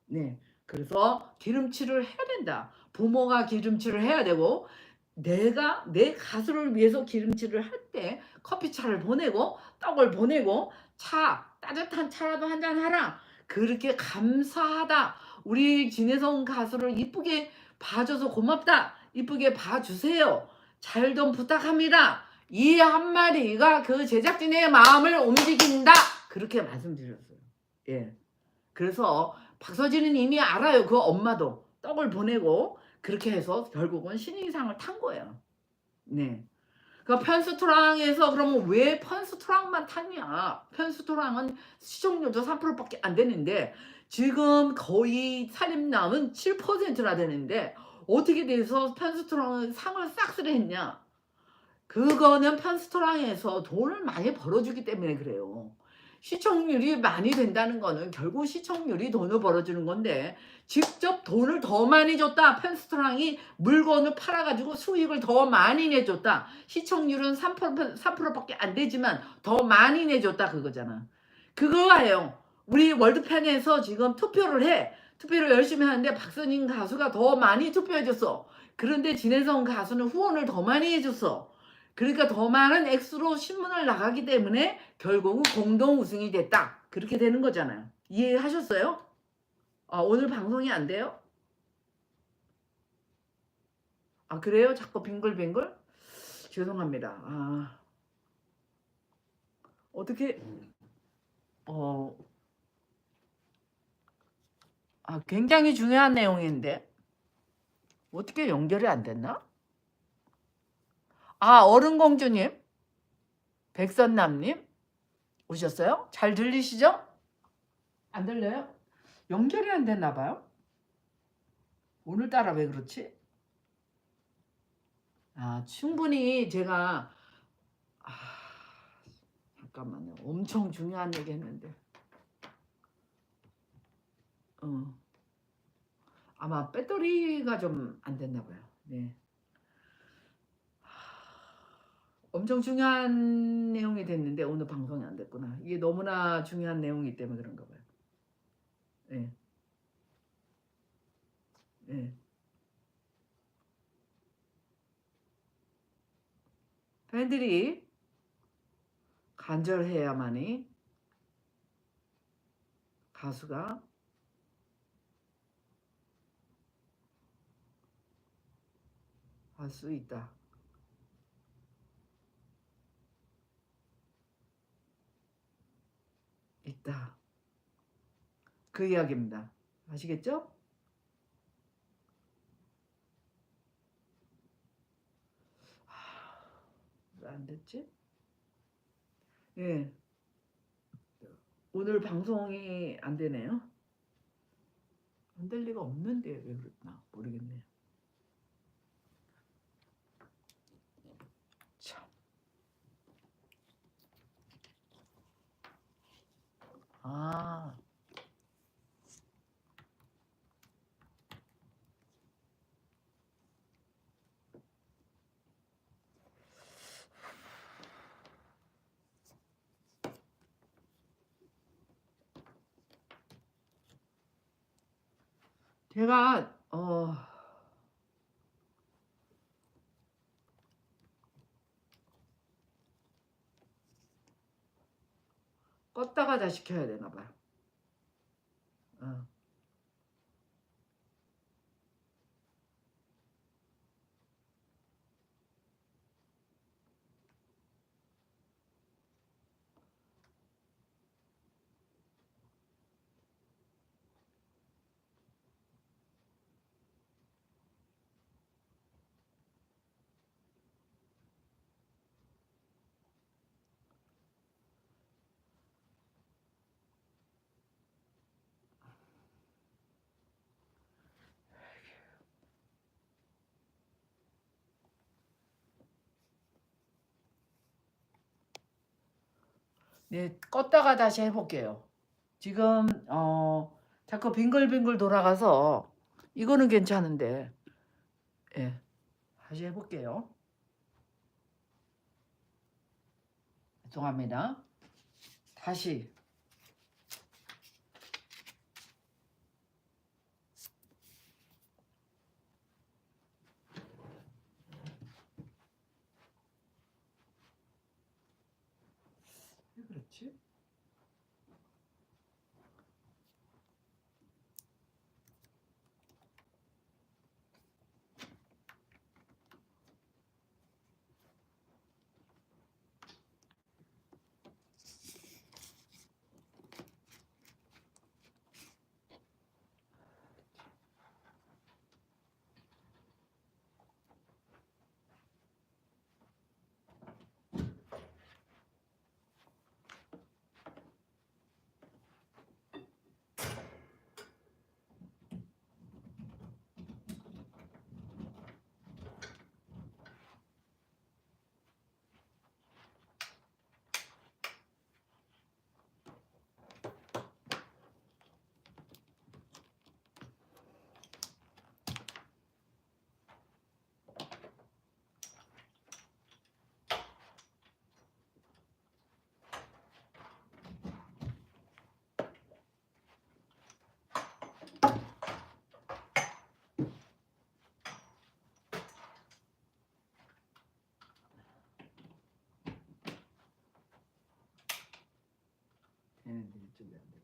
네, 그래서 기름칠을 해야 된다. 부모가 기름칠을 해야 되고 내가 내 가수를 위해서 기름칠을 할 때 커피차를 보내고 떡을 보내고 따뜻한 차라도 한잔 하라. 그렇게 감사하다. 우리 진혜성 가수를 이쁘게 봐줘서 고맙다. 이쁘게 봐주세요. 잘 좀 부탁합니다. 이 한마디가 그 제작진의 마음을 움직인다. 그렇게 말씀드렸어요. 예. 그래서 박서진은 이미 알아요. 그 엄마도 떡을 보내고 그렇게 해서 결국은 신인상을 탄 거예요. 네. 그러니까 편스토랑에서 그러면 왜 편스토랑만 탔냐? 편스토랑은 시청률도 3%밖에 안 되는데 지금 거의 살림남은 7%나 되는데 어떻게 돼서 편스토랑은 상을 싹쓸이 했냐? 그거는 편스토랑에서 돈을 많이 벌어주기 때문에 그래요. 시청률이 많이 된다는 거는 결국 시청률이 돈을 벌어주는 건데 직접 돈을 더 많이 줬다. 편스토랑이 물건을 팔아가지고 수익을 더 많이 내줬다. 시청률은 3%밖에 안 되지만 더 많이 내줬다 그거잖아. 그거예요. 우리 월드팬에서 지금 투표를 해. 투표를 열심히 하는데 박선인 가수가 더 많이 투표해줬어. 그런데 진혜성 가수는 후원을 더 많이 해줬어. 그러니까 더 많은 액수로 신문을 나가기 때문에 결국은 공동 우승이 됐다. 그렇게 되는 거잖아요. 이해하셨어요? 오늘 방송이 안 돼요? 그래요? 자꾸 빙글빙글? 죄송합니다. 어떻게 굉장히 중요한 내용인데 어떻게 연결이 안 됐나? 어른공주님, 백선남님 오셨어요? 잘 들리시죠? 안 들려요? 연결이 안 됐나 봐요. 오늘따라 왜 그렇지? 충분히 제가 잠깐만요. 엄청 중요한 얘기 했는데 아마 배터리가 좀 안 됐나 봐요. 네. 엄청 중요한 내용이 됐는데 오늘 방송이 안 됐구나. 이게 너무나 중요한 내용이기 때문에 그런가 봐요. 네. 네. 팬들이 간절해야만이 가수가 할 수 있다. 그 이야기입니다. 아시겠죠? 왜 안 됐지? 예. 오늘 방송이 안 되네요. 안 될 리가 없는데 왜 그랬나 모르겠네요. 참. 제가 껐다가 다시 켜야 되나 봐요. 네, 껐다가 다시 해볼게요. 지금 자꾸 빙글빙글 돌아가서 이거는 괜찮은데 예, 다시 해볼게요. 죄송합니다. 다시 그렇지? 얘네들 이쪽에 안 돼.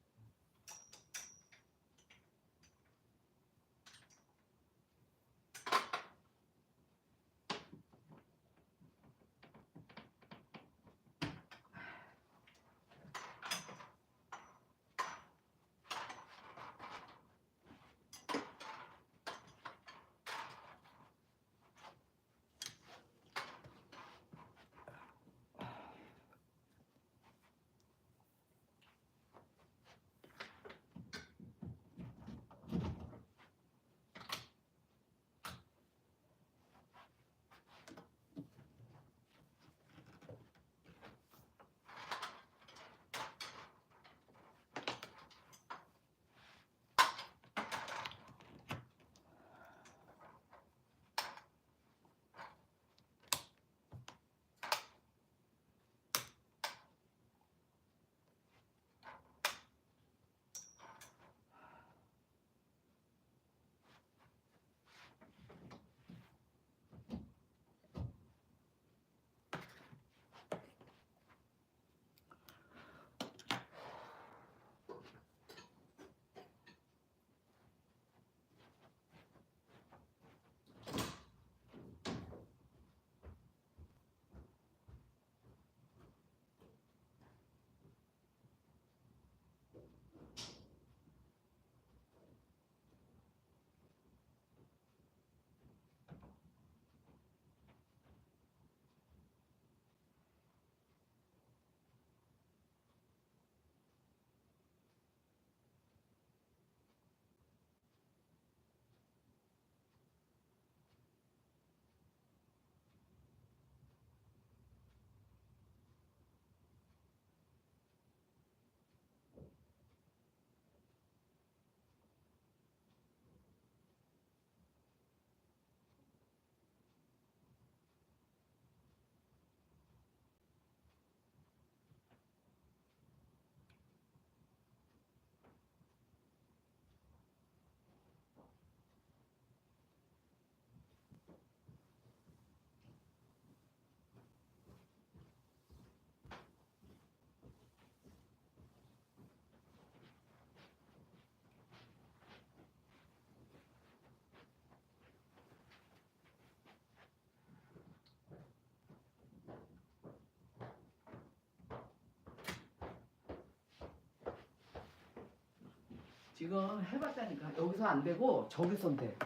지금 해봤다니까. 여기서 안 되고 저기선 돼.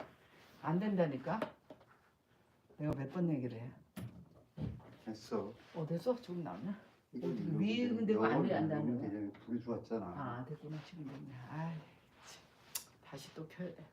안 된다니까. 내가 몇 번 얘기를 해. 됐어. 됐어? 조금 나왔나? 이거 어떻게 이거 위에 그냥 근데 왜안 돼, 안 돼, 안 돼? 그냥 불이 좋았잖아. 아 됐구나. 지금 됐네. 아이 참. 다시 또 켜야 돼.